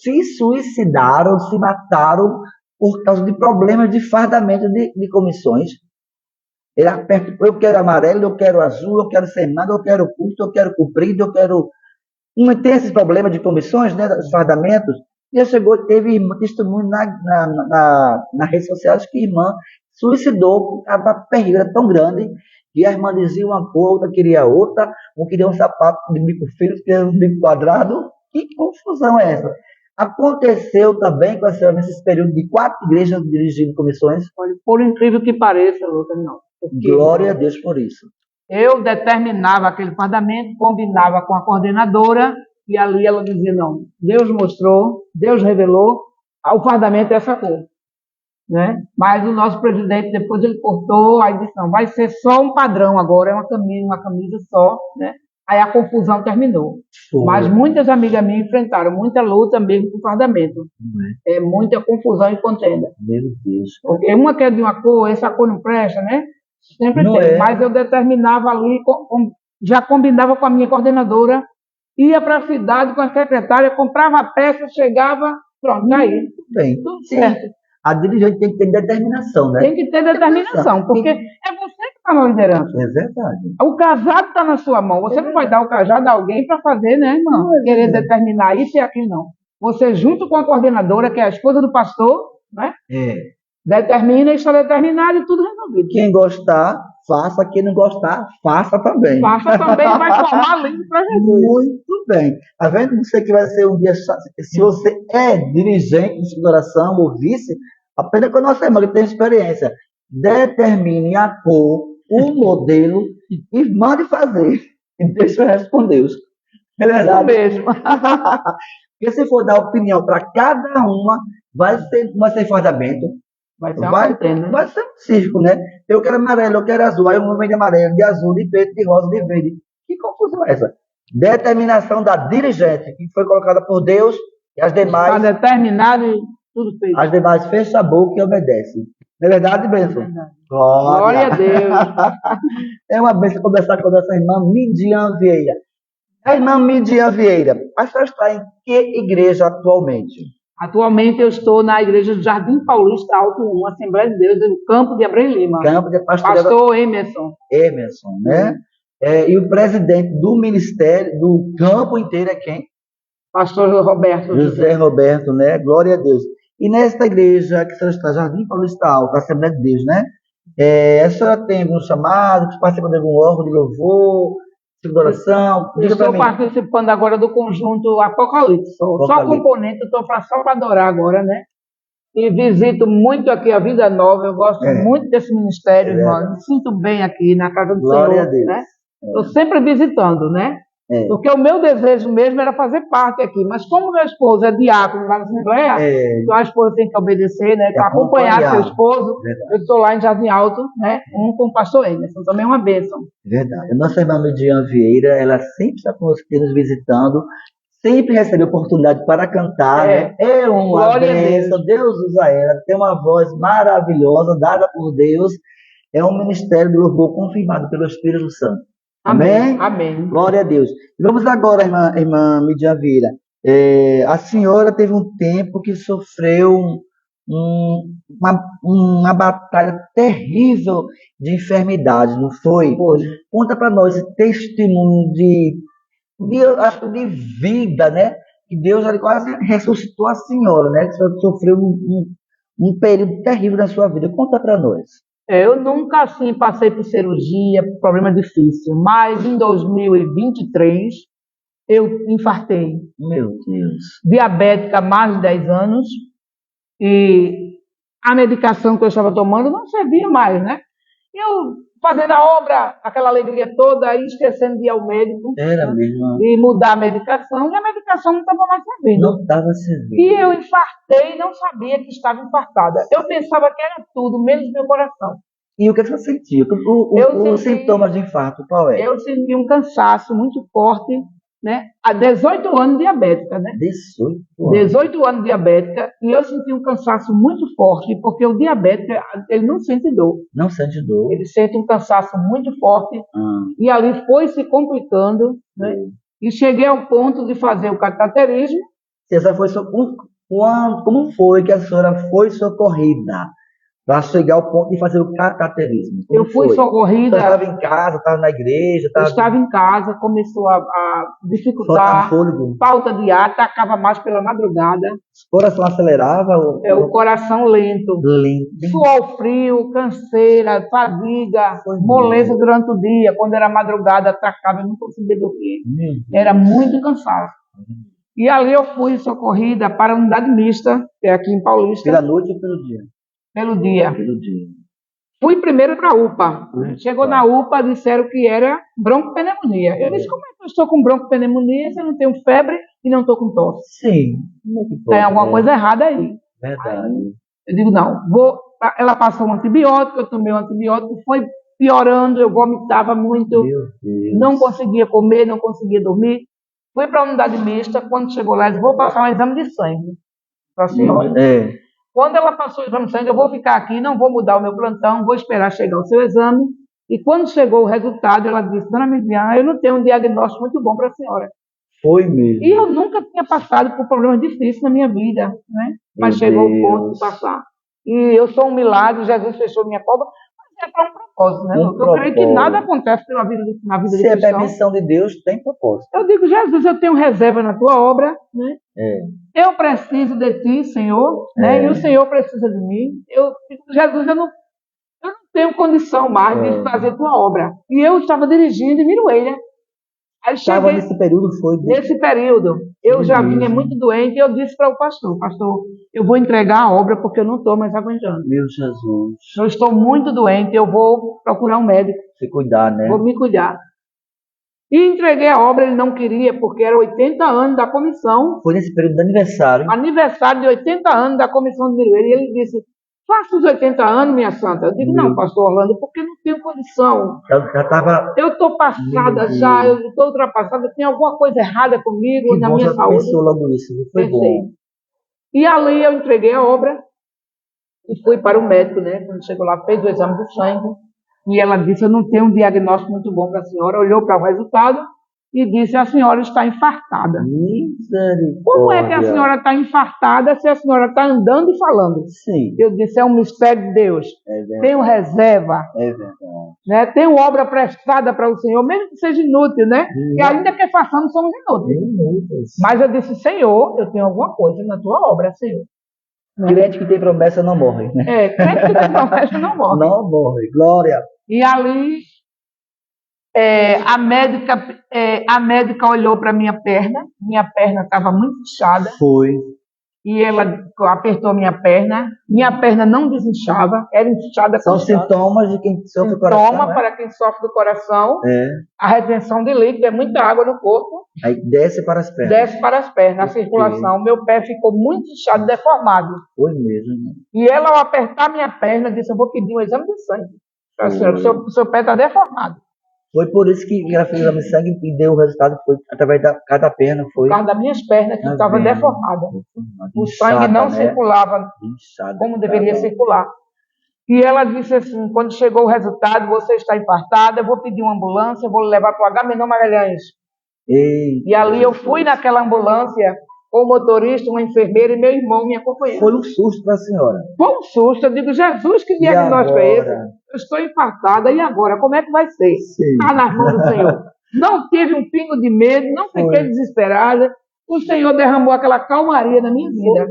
se suicidaram, se mataram por causa de problemas de fardamento de comissões. Eu quero amarelo, eu quero azul, eu quero semana, eu quero curto, eu quero comprido, eu quero... Não tem esses problemas de comissões, né, dos fardamentos. E já chegou, teve testemunho nas redes sociais que a irmã suicidou, a perda era tão grande que a irmã dizia uma coisa, outra queria outra, um queria um sapato de bico fino, outro queria um bico quadrado. Que confusão é essa? Aconteceu também com a senhora nesse período de 4 igrejas dirigindo comissões? Por incrível que pareça, Lucas, não. Glória a Deus por isso. Eu determinava aquele fardamento, combinava com a coordenadora, e ali ela dizia, não, Deus mostrou, Deus revelou, o fardamento é essa cor. Né? Mas o nosso presidente, depois ele cortou, aí disse, não, vai ser só um padrão agora, é uma camisa só, né? Aí a confusão terminou. Mas muitas amigas minhas enfrentaram muita luta mesmo com o fardamento. É muita confusão e contenda. Meu Deus. Porque uma quer de uma cor, essa cor não presta, né? Sempre não tem. Mas eu determinava ali, já combinava com a minha coordenadora, ia para a cidade com a secretária, comprava a peça, chegava, pronto, aí. Bem, tudo certo. A dirigente tem que ter determinação, né? Tem que ter determinação, porque é você que está na liderança. É verdade. O cajado está na sua mão. Você não vai dar o cajado a alguém para fazer, né, irmão? Querer determinar isso e aquilo, não. Você, junto com a coordenadora, que é a esposa do pastor, né? Determina e está determinado e tudo resolvido. Quem gostar, faça. Quem não gostar, faça também. Faça também e vai formar livro para Jesus. Muito bem. Tá vendo? Você que vai ser um dia... Se você é dirigente de exploração ou vice, apenas com a nossa irmã que tem experiência. Determine a cor, o modelo e mande fazer. E deixa responder. É verdade? Isso mesmo. Porque se for dar opinião para cada uma, vai ser fardamento. Vai ser um circo, né? Eu quero amarelo, eu quero azul. Aí um vem de amarelo, de azul, de preto, de rosa, de verde. Que confusão é essa? Determinação da dirigente, que foi colocada por Deus, e as demais... Está determinado e tudo feito. As demais fecham a boca e obedecem. Não é verdade, bênção? Glória a Deus. É uma bênção conversar com a nossa irmã Midian Vieira. A irmã Midian Vieira, a senhora está em que igreja atualmente? Atualmente eu estou na igreja do Jardim Paulista Alto 1, Assembleia de Deus, no campo de Abreu Lima. Campo de Pastor Emerson. Emerson, né? E o presidente do ministério, do campo inteiro é quem? Pastor Roberto. José Roberto, né? Glória a Deus. E nesta igreja que a senhora está, Jardim Paulista Alto, Assembleia de Deus, né? A senhora tem algum chamado, participa de algum órgão de louvor, de oração? Estou participando agora do conjunto Apocalipse. Só componente, eu estou só para adorar agora, né? E visito muito aqui a Vida Nova, eu gosto muito desse ministério, irmão. Me sinto bem aqui na casa do Glória Senhor, a Deus. né? Estou sempre visitando, né? Porque o meu desejo mesmo era fazer parte aqui, mas como meu esposo é diácono lá na Assembleia, então a esposa tem que obedecer, né? Para acompanhar seu esposo. Verdade. Eu estou lá em Jardim Alto, né? Com o pastor Emerson, também é uma bênção. Verdade. A nossa irmã Midian Vieira, ela sempre está conosco aqui nos visitando, sempre recebe oportunidade para cantar, né? É uma bênção, Deus usa ela, tem uma voz maravilhosa, dada por Deus, é um ministério do louvor confirmado pelo Espírito Santo. Amém? Amém. Glória a Deus. Vamos agora, irmã Midian Vieira. A senhora teve um tempo que sofreu uma batalha terrível de enfermidade, não foi? Foi. Conta para nós esse testemunho de vida, né? Que Deus quase ressuscitou a senhora, né? Que a senhora sofreu um período terrível na sua vida. Conta para nós. Eu nunca, assim, passei por cirurgia, por problema difícil, mas em 2023 eu infartei. Meu Deus. Diabética há mais de 10 anos e a medicação que eu estava tomando não servia mais, né? Eu fazendo a obra, aquela alegria toda, aí esquecendo de ir ao médico. Era mesmo. E mudar a medicação coração não estava mais servindo. Não estava servindo. E eu infartei e não sabia que estava infartada. Eu pensava que era tudo, menos meu coração. E o que você sentia? Os sintomas de infarto, qual é? Eu senti um cansaço muito forte, né? Há 18 anos diabética, né? 18 anos diabética, e eu senti um cansaço muito forte, porque o diabético, ele não sente dor. Não sente dor. Ele sente um cansaço muito forte, e ali foi se complicando, né? E cheguei ao ponto de fazer o cateterismo. Como foi que a senhora foi socorrida para chegar ao ponto de fazer o cateterismo? Eu fui socorrida. Você estava em casa, estava na igreja? Eu estava em casa, começou a dificultar, falta de ar, atacava mais pela madrugada. O coração acelerava? O coração lento. Suor frio, canseira, fadiga, moleza durante o dia. Quando era madrugada, atacava, eu não conseguia dormir. Era muito cansado. E ali eu fui socorrida para a unidade mista, que é aqui em Paulista. Pela noite ou pelo dia? Pelo dia. Pelo dia. Fui primeiro para a UPA. Chegou na UPA, disseram que era broncopneumonia. Eu disse, como é que eu estou com broncopneumonia se eu não tenho febre e não estou com tosse? Sim. Tem alguma coisa errada aí. Verdade. Aí, eu digo, não. Ela passou um antibiótico, eu tomei um antibiótico, foi piorando, eu vomitava muito. Meu Deus. Não conseguia comer, não conseguia dormir. Fui para a unidade mista, quando chegou lá, eu disse, vou passar um exame de sangue para a senhora. Quando ela passou o exame de sangue, eu vou ficar aqui, não vou mudar o meu plantão, vou esperar chegar o seu exame. E quando chegou o resultado, ela disse, dona Midian, eu não tenho um diagnóstico muito bom para a senhora. Foi mesmo. E eu nunca tinha passado por problemas difíceis na minha vida, né? Mas chegou o ponto de passar. E eu sou um milagre, Jesus fechou minha cova. É para um propósito, né? Eu creio que nada acontece na vida de cristão. Se é permissão de Deus, tem propósito. Eu digo, Jesus, eu tenho reserva na tua obra, né? Eu preciso de ti, Senhor, né? E o Senhor precisa de mim. Eu digo, Jesus, eu não tenho condição mais de fazer tua obra. E eu estava dirigindo em Miroeira. Aí estava nesse período, foi? Nesse período, eu já vinha muito doente e eu disse para o pastor, eu vou entregar a obra porque eu não estou mais aguentando. Meu Jesus. Eu estou muito doente, eu vou procurar um médico. Se cuidar, né? Vou me cuidar. E entreguei a obra, ele não queria, porque era 80 anos da comissão. Foi nesse período de aniversário. Aniversário de 80 anos da comissão de Miroeira. E ele disse, faça os 80 anos, minha santa. Eu digo, não, pastor Orlando, porque não tenho condição. Eu estou passada já, eu estou ultrapassada, tem alguma coisa errada comigo na minha saúde. Pensou logo isso, foi bom. E ali eu entreguei a obra e fui para o médico, né? Quando chegou lá, fez o exame do sangue. E ela disse, eu não tenho um diagnóstico muito bom para a senhora. Olhou para o resultado e disse, a senhora está infartada. Misericórdia. Como é que a senhora está infartada se a senhora está andando e falando? Sim. Eu disse, é um mistério de Deus. Tenho reserva. É verdade. Né? Tenho obra prestada para o Senhor, mesmo que seja inútil, né? E ainda que façamos, somos inúteis. Mas eu disse, Senhor, eu tenho alguma coisa na tua obra, Senhor. Crente que tem promessa não morre, né? Crente que tem promessa não morre. Não morre, glória. E ali, a médica olhou para minha perna estava muito inchada. Foi. E ela apertou minha perna não desinchava, era inchada. São sintomas de quem sofre do coração. Sintoma para quem sofre do coração. A retenção de líquido, é muita água no corpo. Aí desce para as pernas. Desce para as pernas, a circulação. Meu pé ficou muito inchado, deformado. Foi mesmo. E ela, ao apertar minha perna, disse, eu vou pedir um exame de sangue. A senhora, o seu pé está deformado. Foi por isso que ela fez o exame de sangue e deu o resultado, foi através da cada perna. Foi. Por causa das minhas pernas que estavam deformadas. O sangue não circulava como deveria circular. E ela disse assim, quando chegou o resultado, você está infartada, eu vou pedir uma ambulância, eu vou levar para o Agamenon Magalhães. E ali eu fui naquela ambulância com o motorista, uma enfermeira e meu irmão me acompanhando. Foi um susto para a senhora. Foi um susto. Eu digo, Jesus, que diagnóstico é esse? Eu estou infartada, e agora? Como é que vai ser? Está nas mãos do Senhor. Não tive um pingo de medo, não fiquei desesperada. O Senhor derramou aquela calmaria na minha vida.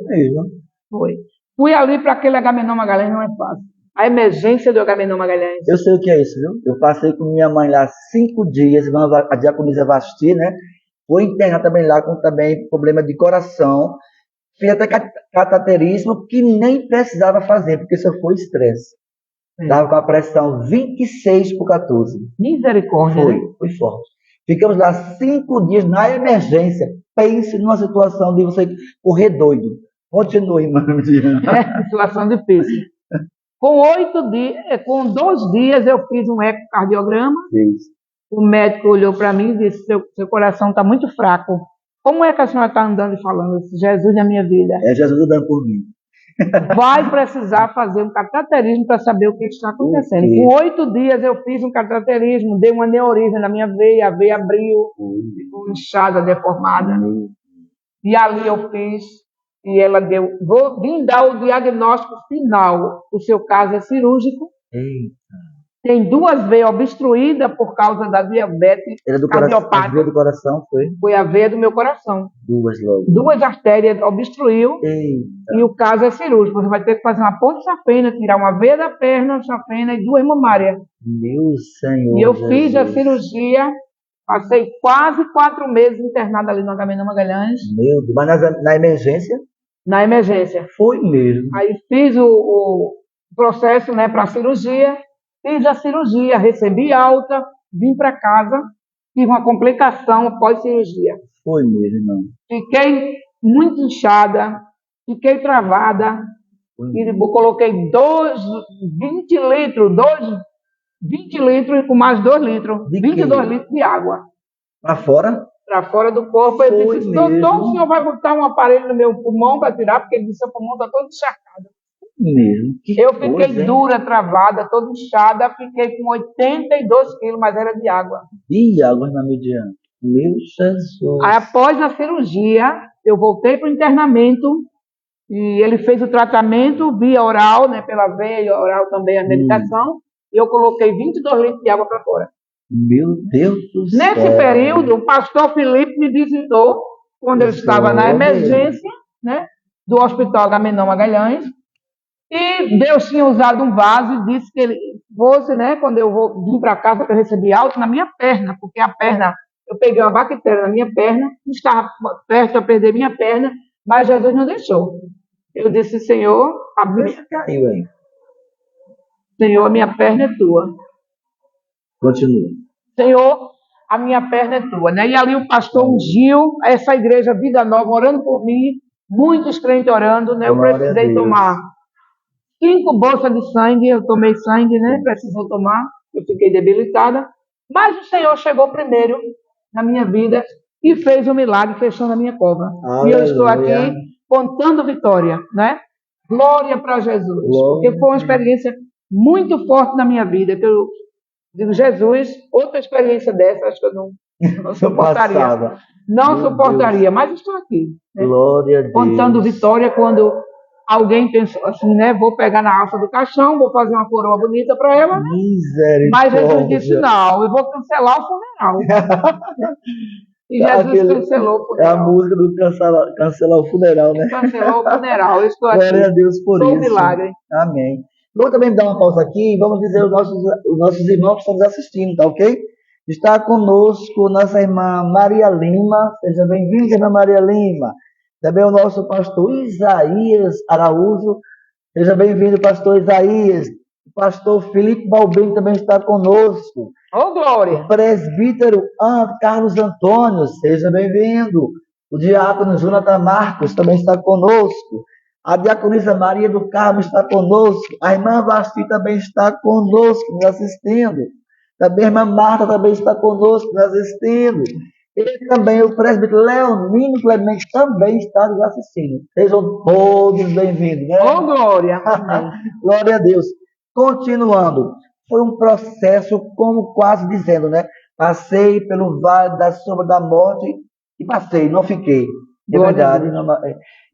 Foi. Fui ali para aquele Agamenon Magalhães, não é fácil. A emergência do Agamenon Magalhães. Eu sei o que é isso, viu? Eu passei com minha mãe lá 5 dias, a diaconisa Vasti, né? Foi internada também lá com problema de coração. Fiz até cateterismo, que nem precisava fazer, porque só foi estresse. Estava com a pressão 26/14. Misericórdia. Foi forte. Ficamos lá 5 dias na emergência. Pense numa situação de você correr doido. Continue, irmã. Situação difícil. Com 2 dias eu fiz um ecocardiograma. Isso. O médico olhou para mim e disse: seu coração está muito fraco. Como é que a senhora está andando e falando? Eu disse: Jesus na minha vida. É Jesus andando por mim. Vai precisar fazer um cateterismo para saber o que está acontecendo. Com 8 dias eu fiz um cateterismo, dei um aneurisma na minha veia, a veia abriu, ficou inchada, deformada. E ali eu fiz, e ela deu, vim dar o diagnóstico final. O seu caso é cirúrgico. Eita. Tem 2 veias obstruídas por causa da diabetes cardiopática. A veia do coração foi? Foi a veia do meu coração. 2 logo. 2 artérias obstruiu. Eita. E o caso é cirúrgico. Você vai ter que fazer uma ponte safena, tirar uma veia da perna, safena e 2 mamárias. Meu Senhor. E eu Jesus. fiz a cirurgia, passei quase 4 meses internada ali no Agamenon Magalhães. Meu Deus. Mas na emergência? Na emergência. Foi mesmo. Aí fiz o processo, né, para a cirurgia. Fiz a cirurgia, recebi alta, vim para casa, tive uma complicação após cirurgia. Foi mesmo, não. Fiquei muito inchada, fiquei travada, e coloquei 20 litros e com mais 2 litros, 22 litros de água. Para fora? Para fora do corpo. Eu disse: doutor, o senhor vai botar um aparelho no meu pulmão para tirar, porque ele disse que seu pulmão está todo encharcado. Mesmo. Eu fiquei dura, travada, toda inchada, fiquei com 82 quilos, mas era de água. E água na mediana. Meu Jesus. Aí, após a cirurgia, eu voltei para o internamento e ele fez o tratamento via oral, né, pela veia oral também a medicação, e eu coloquei 22 litros de água para fora. Meu Deus do céu. Nesse período, o pastor Felipe me visitou, quando ele estava na emergência, né, do Hospital Agamenon Magalhães. E Deus tinha usado um vaso e disse que ele fosse, né, quando eu vim para casa, que eu recebi alta na minha perna, porque a perna, eu peguei uma bactéria na minha perna, estava perto de perder minha perna, mas Jesus não deixou. Eu disse: Senhor, caiu aí. Senhor, a minha perna é tua. Continua. Senhor, a minha perna é tua, né? E ali o pastor ungiu essa igreja Vida Nova, orando por mim, muitos crentes orando, né? Eu precisei tomar 5 bolsas de sangue, eu tomei sangue, né? Precisou tomar, eu fiquei debilitada. Mas o Senhor chegou primeiro na minha vida e fez um milagre, fechando a minha cova. Aleluia. E eu estou aqui contando vitória, né? Glória para Jesus. Glória. Porque foi uma experiência muito forte na minha vida, que eu digo: Jesus, outra experiência dessa, acho que eu não suportaria. Não suportaria, mas estou aqui. Né? Glória a Deus. Contando vitória quando alguém pensou assim, né? Vou pegar na alça do caixão, vou fazer uma coroa bonita para ela. Né? Mas Jesus disse: não, eu vou cancelar o funeral. E Jesus cancelou o funeral. É a música do cancelar o funeral, né? Cancelou o funeral. Eu estou aqui. Glória a Deus por isso. Um milagre. Amém. Vamos também dar uma pausa aqui e vamos dizer os nossos irmãos que estão nos assistindo, tá ok? Está conosco nossa irmã Maria Lima. Seja bem-vinda, irmã Maria Lima. Também o nosso pastor Isaías Araújo. Seja bem-vindo, pastor Isaías. O pastor Felipe Balbino também está conosco. Ô, glória! O presbítero Carlos Antônio, seja bem-vindo. O diácono Jonathan Marcos também está conosco. A diaconisa Maria do Carmo está conosco. A irmã Vasti também está conosco, nos assistindo. Também a irmã Marta também está conosco, nos assistindo. E também o presbítero Leonino Clemente também está nos assistindo. Sejam todos bem-vindos. Né? Oh, glória! Glória a Deus. Continuando. Foi um processo, como quase dizendo, né? Passei pelo vale da sombra da morte e passei, não fiquei. É verdade.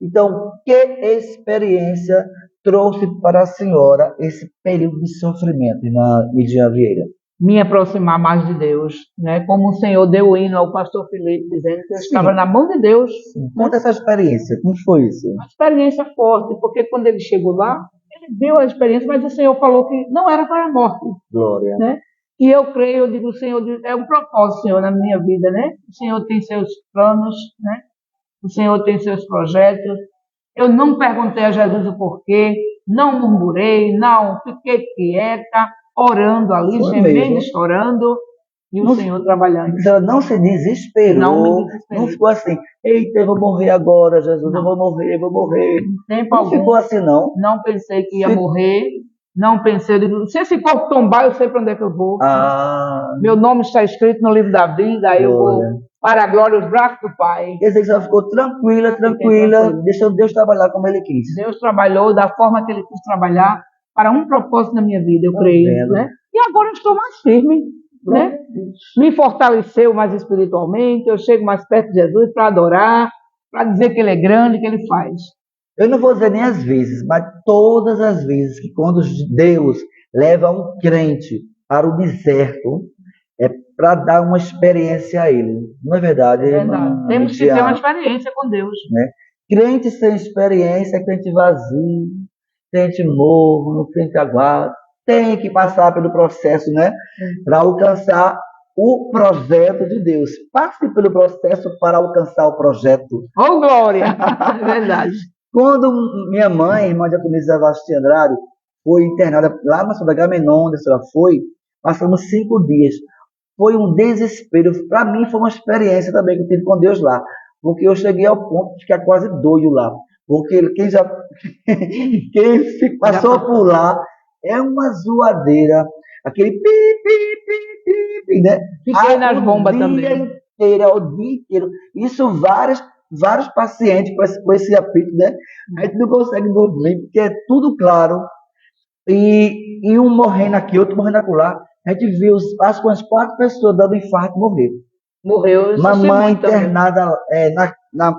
Então, que experiência trouxe para a senhora esse período de sofrimento, irmã Midian Vieira? Me aproximar mais de Deus, né? Como o Senhor deu o hino ao pastor Felipe, dizendo que eu estava na mão de Deus. Sim. Conta essa experiência, como foi isso? Uma experiência forte, porque quando ele chegou lá, ele viu a experiência, mas o Senhor falou que não era para a morte. Glória. Né? E eu creio, eu digo: o Senhor, é um propósito, Senhor, na minha vida, né? O Senhor tem seus planos, né? O Senhor tem seus projetos. Eu não perguntei a Jesus o porquê, não murmurei, não, fiquei quieta, orando ali, gemendo e chorando. E o Senhor trabalhando. Ela não se desesperou. Não me desesperei. Não ficou assim, eita, eu vou morrer agora, Jesus, eu vou morrer, eu vou morrer. Tempo Não algum. ficou assim, não. Não pensei que ia morrer. Não pensei, eu digo, se esse corpo tombar, eu sei para onde é que eu vou. Meu nome está escrito no livro da vida, aí eu vou para a glória, os braços do Pai. Quer dizer que ela ficou tranquila, deixando Deus trabalhar como Ele quis. Deus trabalhou da forma que Ele quis trabalhar para um propósito na minha vida, eu creio. Né? E agora eu estou mais firme. Né? Me fortaleceu mais espiritualmente, eu chego mais perto de Jesus para adorar, para dizer que Ele é grande, que Ele faz. Eu não vou dizer nem às vezes, mas todas as vezes que quando Deus leva um crente para o deserto, é para dar uma experiência a ele. Não é verdade? É verdade. Temos que ter uma experiência com Deus. Né? Crente sem experiência é crente vazio, crente morno, crente aguado. Tem que passar pelo processo, né? Para alcançar o projeto de Deus. Passe pelo processo para alcançar o projeto. Oh, glória! É verdade. Quando minha mãe, irmã de Atonise Sebastião Andrade, foi internada lá na cidade de Agamenon, onde ela foi, passamos 5 dias. Foi um desespero. Para mim foi uma experiência também que eu tive com Deus lá. Porque eu cheguei ao ponto de ficar quase doido lá. Porque quem passou por lá é uma zoadeira. Aquele pi, pi, pi, né? Fiquei nas bombas também. O dia inteiro. Isso vários pacientes com esse apito, né? A gente não consegue dormir, porque é tudo claro. E um morrendo aqui, outro morrendo acolá. A gente viu as 4 pessoas dando infarto morrer. Morreu. Mamãe internada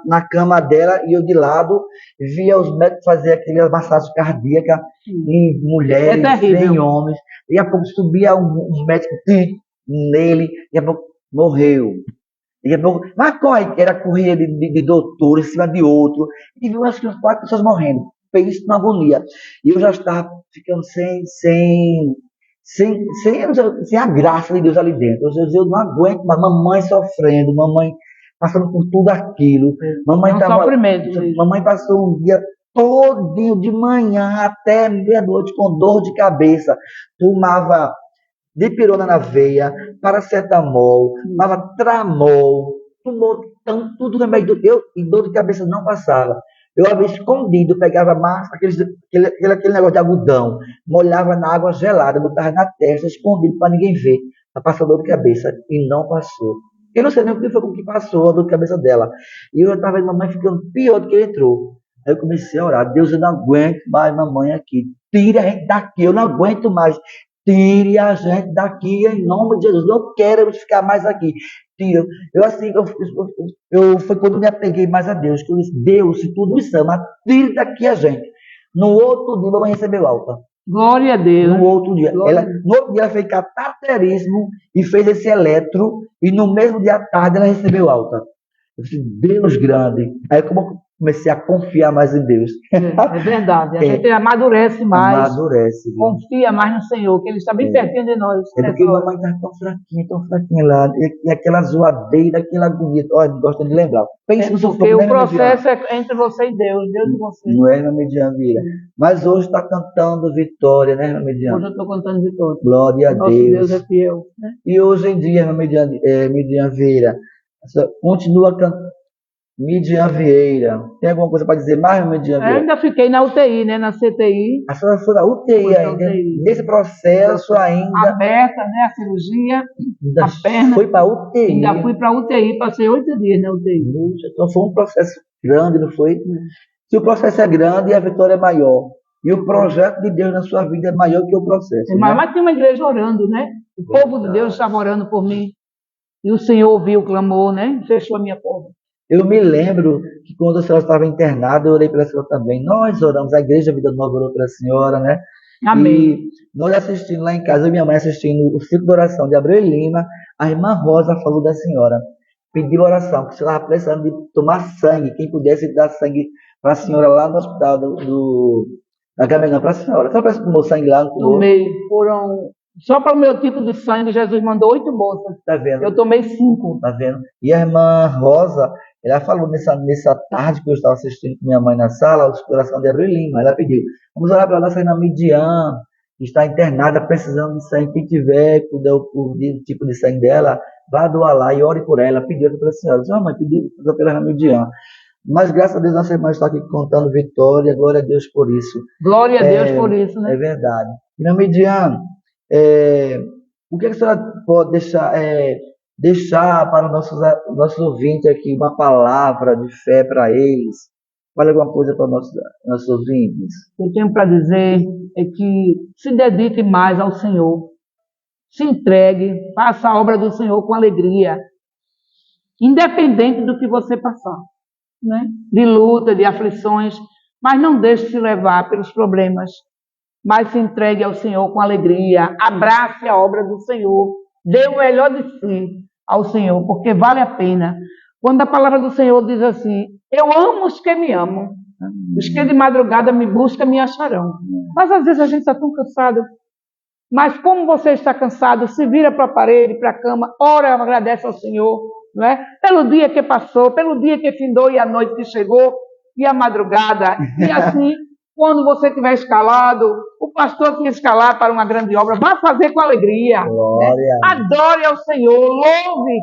na cama dela e eu de lado via os médicos fazer aquelas massagens cardíacas em mulheres, em homens. E a pouco subia um médico nele, e a pouco morreu. E a pouco, mas qual era corrida de doutor em cima de outro, e viu acho que 4 pessoas morrendo. Fez isso na agonia. E eu já estava ficando sem a graça de Deus ali dentro. Eu não aguento mais. Mamãe sofrendo, mamãe passando por tudo aquilo. Mamãe passou um dia todinho, de manhã até meia-noite, com dor de cabeça. Tomava dipirona na veia, paracetamol, tomava tramol, tomou tudo remédio. E dor de cabeça não passava. Eu abria escondido, pegava massa, aquele negócio de algodão, molhava na água gelada, botava na testa, escondido para ninguém ver, para passar dor de cabeça. E não passou. Eu não sei nem o que foi com que passou a dor de cabeça dela. E eu estava vendo mamãe ficando pior do que entrou. Aí eu comecei a orar. Deus, eu não aguento mais mamãe aqui. Tire a gente daqui, eu não aguento mais. Tire a gente daqui em nome de Jesus. Não quero ficar mais aqui. Tira. Foi quando me apeguei mais a Deus. Que eu disse, Deus, se tudo me chama, tire daqui a gente. No outro dia, mamãe recebeu alta. Glória a Deus. No outro dia. No outro dia ela fez cateterismo e fez esse eletro. E no mesmo dia à tarde ela recebeu alta. Eu disse, Deus grande. Aí como eu comecei a confiar mais em Deus. É verdade. A gente amadurece mais. Amadurece. Confia mais no Senhor, que Ele está bem pertinho de nós. É porque a mamãe está tão fraquinha lá. E aquela zoadeira, aquela agonia. Olha, não gosto de lembrar. Pense no porque o processo é entre você e Deus. Deus e você. Não é, irmã Midian Vieira. Mas hoje está cantando vitória, né, irmã Midian? Hoje eu estou cantando vitória. Glória a Deus. Nosso Deus é fiel. Né? E hoje em dia, irmã Midian Vieira, continua cantando. Midian Vieira. Tem alguma coisa para dizer mais, Midian Vieira? Eu ainda fiquei na UTI, né? Na CTI. A senhora foi na UTI ainda? Nesse processo ainda... Aberta, né? A cirurgia, a perna. Foi para UTI? Ainda fui para UTI, passei 8 dias na UTI. Então foi um processo grande, não foi? Se o processo é grande, a vitória é maior. E o projeto de Deus na sua vida é maior que o processo. Né? Mas tem uma igreja orando, né? O povo de Deus estava orando por mim. E o Senhor ouviu o clamor, né? Fechou a minha porta. Eu me lembro que quando a senhora estava internada, eu orei pela senhora também. Nós oramos, a Igreja Vida Nova orou pela senhora, né? Amém. E nós assistindo lá em casa, eu e minha mãe assistindo o ciclo de oração de Abreu e Lima, a irmã Rosa falou da senhora. Pediu oração, porque a senhora estava precisando de tomar sangue. Quem pudesse dar sangue para a senhora lá no hospital da Gamenão, para a senhora. A senhora parece que tomou sangue lá? Tomei. Só para o meu tipo de sangue, Jesus mandou 8 bolsas. Tá vendo? Eu tomei 5. Tá vendo? E a irmã Rosa, ela falou nessa tarde que eu estava assistindo com minha mãe na sala, a oração de Abreu Lima. Ela pediu, vamos orar para nossa irmã Midian, está internada precisando de sangue. Quem tiver, puder o tipo de sangue dela, vá doar lá e ore por ela. Pediu para a senhora. Disse, mãe, pedi pela irmã Midian. Mas graças a Deus nossa irmã está aqui contando vitória. Glória a Deus por isso. Glória a Deus por isso, né? É verdade. Irmã Midian, o que a senhora pode deixar para os nossos ouvintes aqui, uma palavra de fé para eles? Fale alguma coisa para os nossos ouvintes. O que eu tenho para dizer é que se dedique mais ao Senhor. Se entregue, faça a obra do Senhor com alegria. Independente do que você passar, né? De luta, de aflições, mas não deixe se levar pelos problemas. Mas se entregue ao Senhor com alegria. Abrace a obra do Senhor. Dê o melhor de si ao Senhor, porque vale a pena. Quando a palavra do Senhor diz assim, eu amo os que me amam. Os que de madrugada me buscam, me acharão. Mas às vezes a gente está tão cansado. Mas como você está cansado, se vira para a parede, para a cama, ora, agradece ao Senhor, não é? Pelo dia que passou, pelo dia que findou e a noite que chegou, e a madrugada. E assim, quando você estiver escalado, o pastor te escalar para uma grande obra, vá fazer com alegria. Glória. Né? Adore ao Senhor, louve,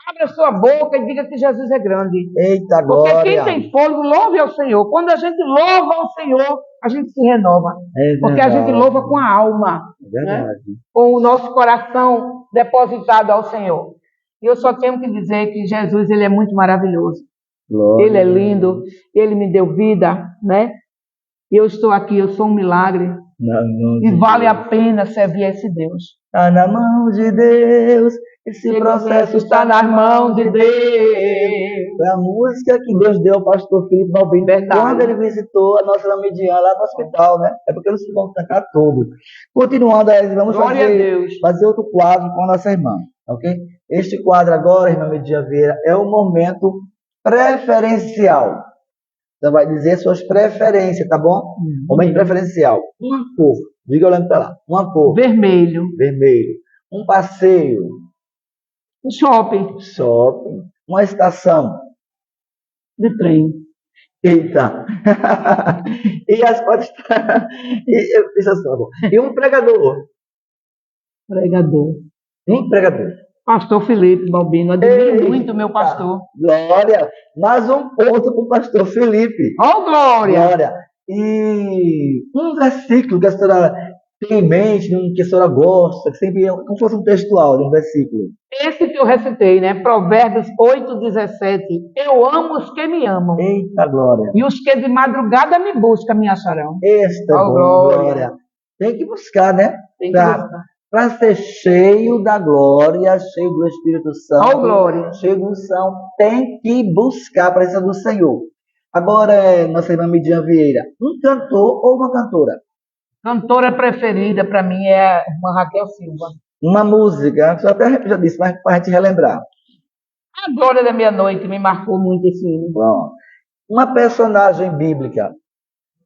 abra sua boca e diga que Jesus é grande. Eita, glória. Porque quem tem fôlego, louve ao Senhor. Quando a gente louva ao Senhor, a gente se renova. Porque a gente louva com a alma. Né? Com o nosso coração depositado ao Senhor. E eu só tenho que dizer que Jesus, ele é muito maravilhoso. Glória. Ele é lindo, ele me deu vida, né? E eu estou aqui, eu sou um milagre. E vale a pena servir a esse Deus. Está na mão de Deus, esse processo está nas mãos de Deus. Foi a música que Deus deu ao pastor Felipe Balbino quando ele visitou a nossa irmã Midian lá no hospital, né? É porque eles vão cantar tudo. Continuando, vamos fazer outro quadro com a nossa irmã, ok? Este quadro agora, irmã Midian Vieira, é o momento preferencial. Você vai dizer suas preferências, tá bom? Momento preferencial. Uma cor. Diga olhando para lá. Uma cor. Vermelho. Vermelho. Um passeio. Um shopping. Shopping. Uma estação. De trem. Eita. E as e um pregador. Pregador. Um pregador. Pastor Felipe Balbino, admiro muito o meu pastor. Glória! Mais um ponto para o pastor Felipe. Oh, glória! Glória! E um versículo que a senhora tem em mente, que a senhora gosta, que sempre é como se fosse um textual de um versículo. Esse que eu recitei, né? Provérbios 8:17. Eu amo os que me amam. Eita, glória! E os que de madrugada me buscam, me acharão. Esta glória! Tem que buscar, né? Tem que buscar. Para ser cheio da glória, cheio do Espírito Santo, cheio de unção, tem que buscar a presença do Senhor. Agora, nossa irmã Midian Vieira, um cantor ou uma cantora? Cantora preferida para mim é a irmã Raquel Silva. Uma música, eu até já disse, mas para a gente relembrar. A Glória da Meia-Noite me marcou muito esse hino. Bom, uma personagem bíblica.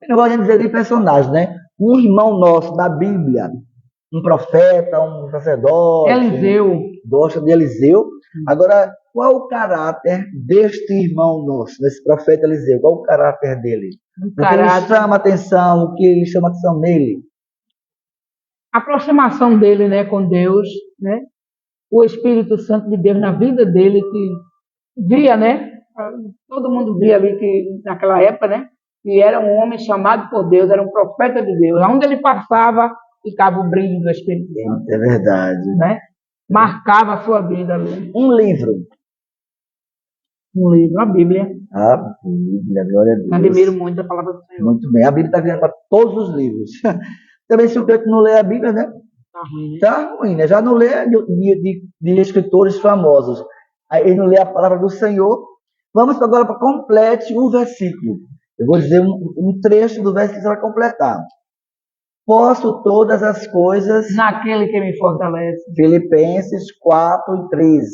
Eu não gosto de dizer de personagem, né? Um irmão nosso da Bíblia. Um profeta, um sacerdote. Eliseu. Gosta de Eliseu. Agora, qual o caráter deste irmão nosso, desse profeta Eliseu? Qual o caráter dele? O que lhe chama atenção, o que lhe chama atenção nele? A aproximação dele, né, com Deus, né? O Espírito Santo de Deus na vida dele, que via, né? Todo mundo via ali que naquela época, né? Que era um homem chamado por Deus, era um profeta de Deus. Onde ele passava, ficava o brilho do Espírito Santo. É verdade. Né? Marcava a sua vida ali. Um livro. Um livro, a Bíblia. A Bíblia, glória a Deus. Admiro muito a palavra do Senhor. Muito bem. A Bíblia está virada para todos os livros. Também se o crente não lê a Bíblia, né? Está ruim, né? Está ruim, né? Já não lê de escritores famosos. Aí ele não lê a palavra do Senhor. Vamos agora para complete um versículo. Eu vou dizer um trecho do versículo para completar. Posso todas as coisas naquele que me fortalece. Filipenses 4:13.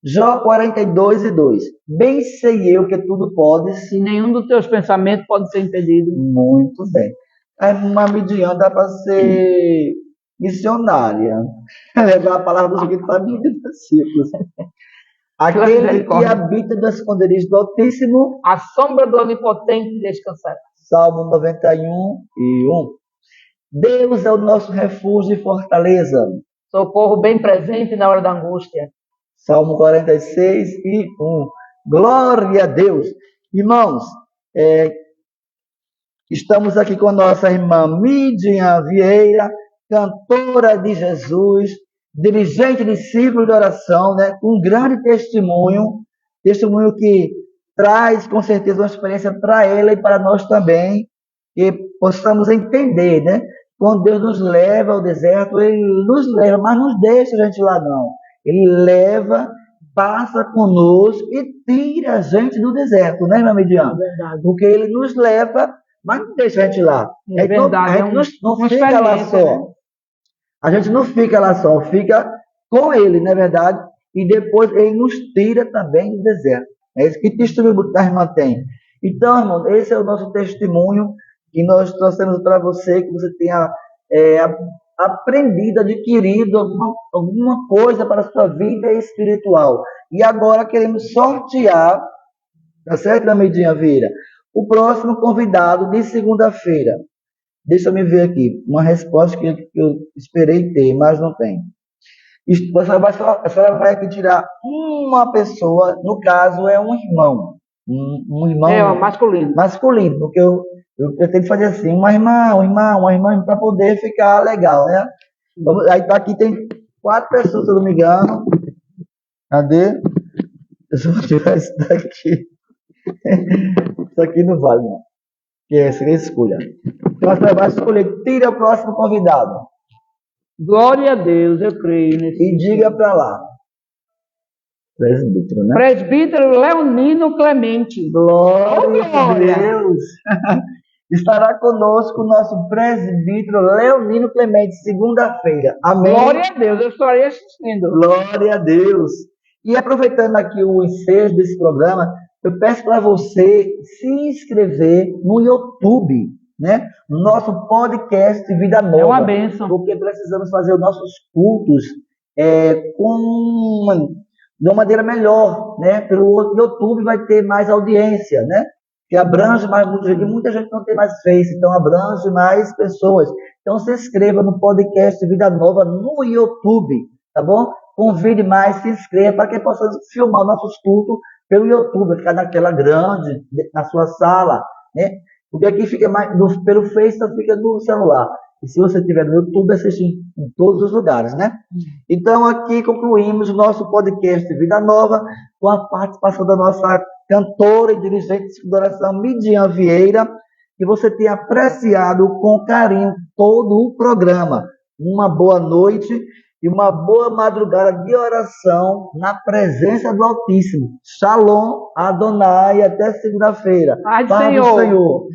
Jó 42:2. Bem sei eu que tudo podes. E nenhum dos teus pensamentos pode ser impedido. Muito bem. A irmã Midian dá para ser missionária. Levar a palavra do Espírito para muitos versículos. Aquele que habita no esconderijo do Altíssimo, a sombra do Onipotente descansará. Salmo 91:1. Deus é o nosso refúgio e fortaleza. Socorro bem presente na hora da angústia. Salmo 46:1. Glória a Deus. Irmãos, estamos aqui com a nossa irmã Midian Vieira, cantora de Jesus, dirigente de círculo de oração, né? Um grande testemunho que traz com certeza uma experiência para ela e para nós também, que possamos entender, né? Quando Deus nos leva ao deserto, Ele nos leva, mas não deixa a gente lá não. Ele leva, passa conosco e tira a gente do deserto, né, minha Midian? Porque Ele nos leva, mas não deixa a gente lá. É verdade, a gente não fica lá só. Né? A gente não fica lá só, fica com Ele, não é verdade? E depois Ele nos tira também do deserto. É isso que testemunho a irmã tem. Então, irmão, esse é o nosso testemunho que nós trouxemos para você, que você tenha aprendido, adquirido alguma coisa para a sua vida espiritual. E agora queremos sortear, tá certo, Amedinha Vieira? O próximo convidado de segunda-feira. Deixa eu me ver aqui, uma resposta que eu esperei ter, mas não tem. A senhora vai aqui tirar uma pessoa, no caso é um irmão. Um irmão masculino. Masculino, porque eu tenho que fazer assim, uma irmã, para poder ficar legal, né? Aí tá aqui, tem 4 pessoas, se eu não me engano. Cadê? Deixa eu tirar isso daqui. Isso aqui não vale, não. Que é essa escolha. Então você vai escolher, tira o próximo convidado. Glória a Deus, eu creio nesse. E diga para lá. Presbítero, né? Presbítero Leonino Clemente. Glória a Deus! Estará conosco o nosso presbítero Leonino Clemente, segunda-feira. Amém? Glória a Deus, eu estarei assistindo. Glória a Deus! E aproveitando aqui o ensejo desse programa, eu peço para você se inscrever no YouTube, né? No nosso podcast Vida Nova. É uma bênção. Porque precisamos fazer os nossos cultos de uma maneira melhor, né? Pelo YouTube vai ter mais audiência, né? Que abrange mais muita gente não tem mais Face, então abrange mais pessoas. Então se inscreva no podcast Vida Nova no YouTube, tá bom? Convide mais, se inscreva para que possamos filmar nossos cultos pelo YouTube, ficar na tela grande, na sua sala, né? Porque aqui fica mais pelo Face, então fica no celular. E se você estiver no YouTube, assiste em todos os lugares, né? Então, aqui concluímos o nosso podcast Vida Nova com a participação da nossa cantora e dirigente de oração, Midian Vieira, que você tenha apreciado com carinho todo o programa. Uma boa noite e uma boa madrugada de oração na presença do Altíssimo. Shalom, Adonai, até segunda-feira. Paz do Senhor.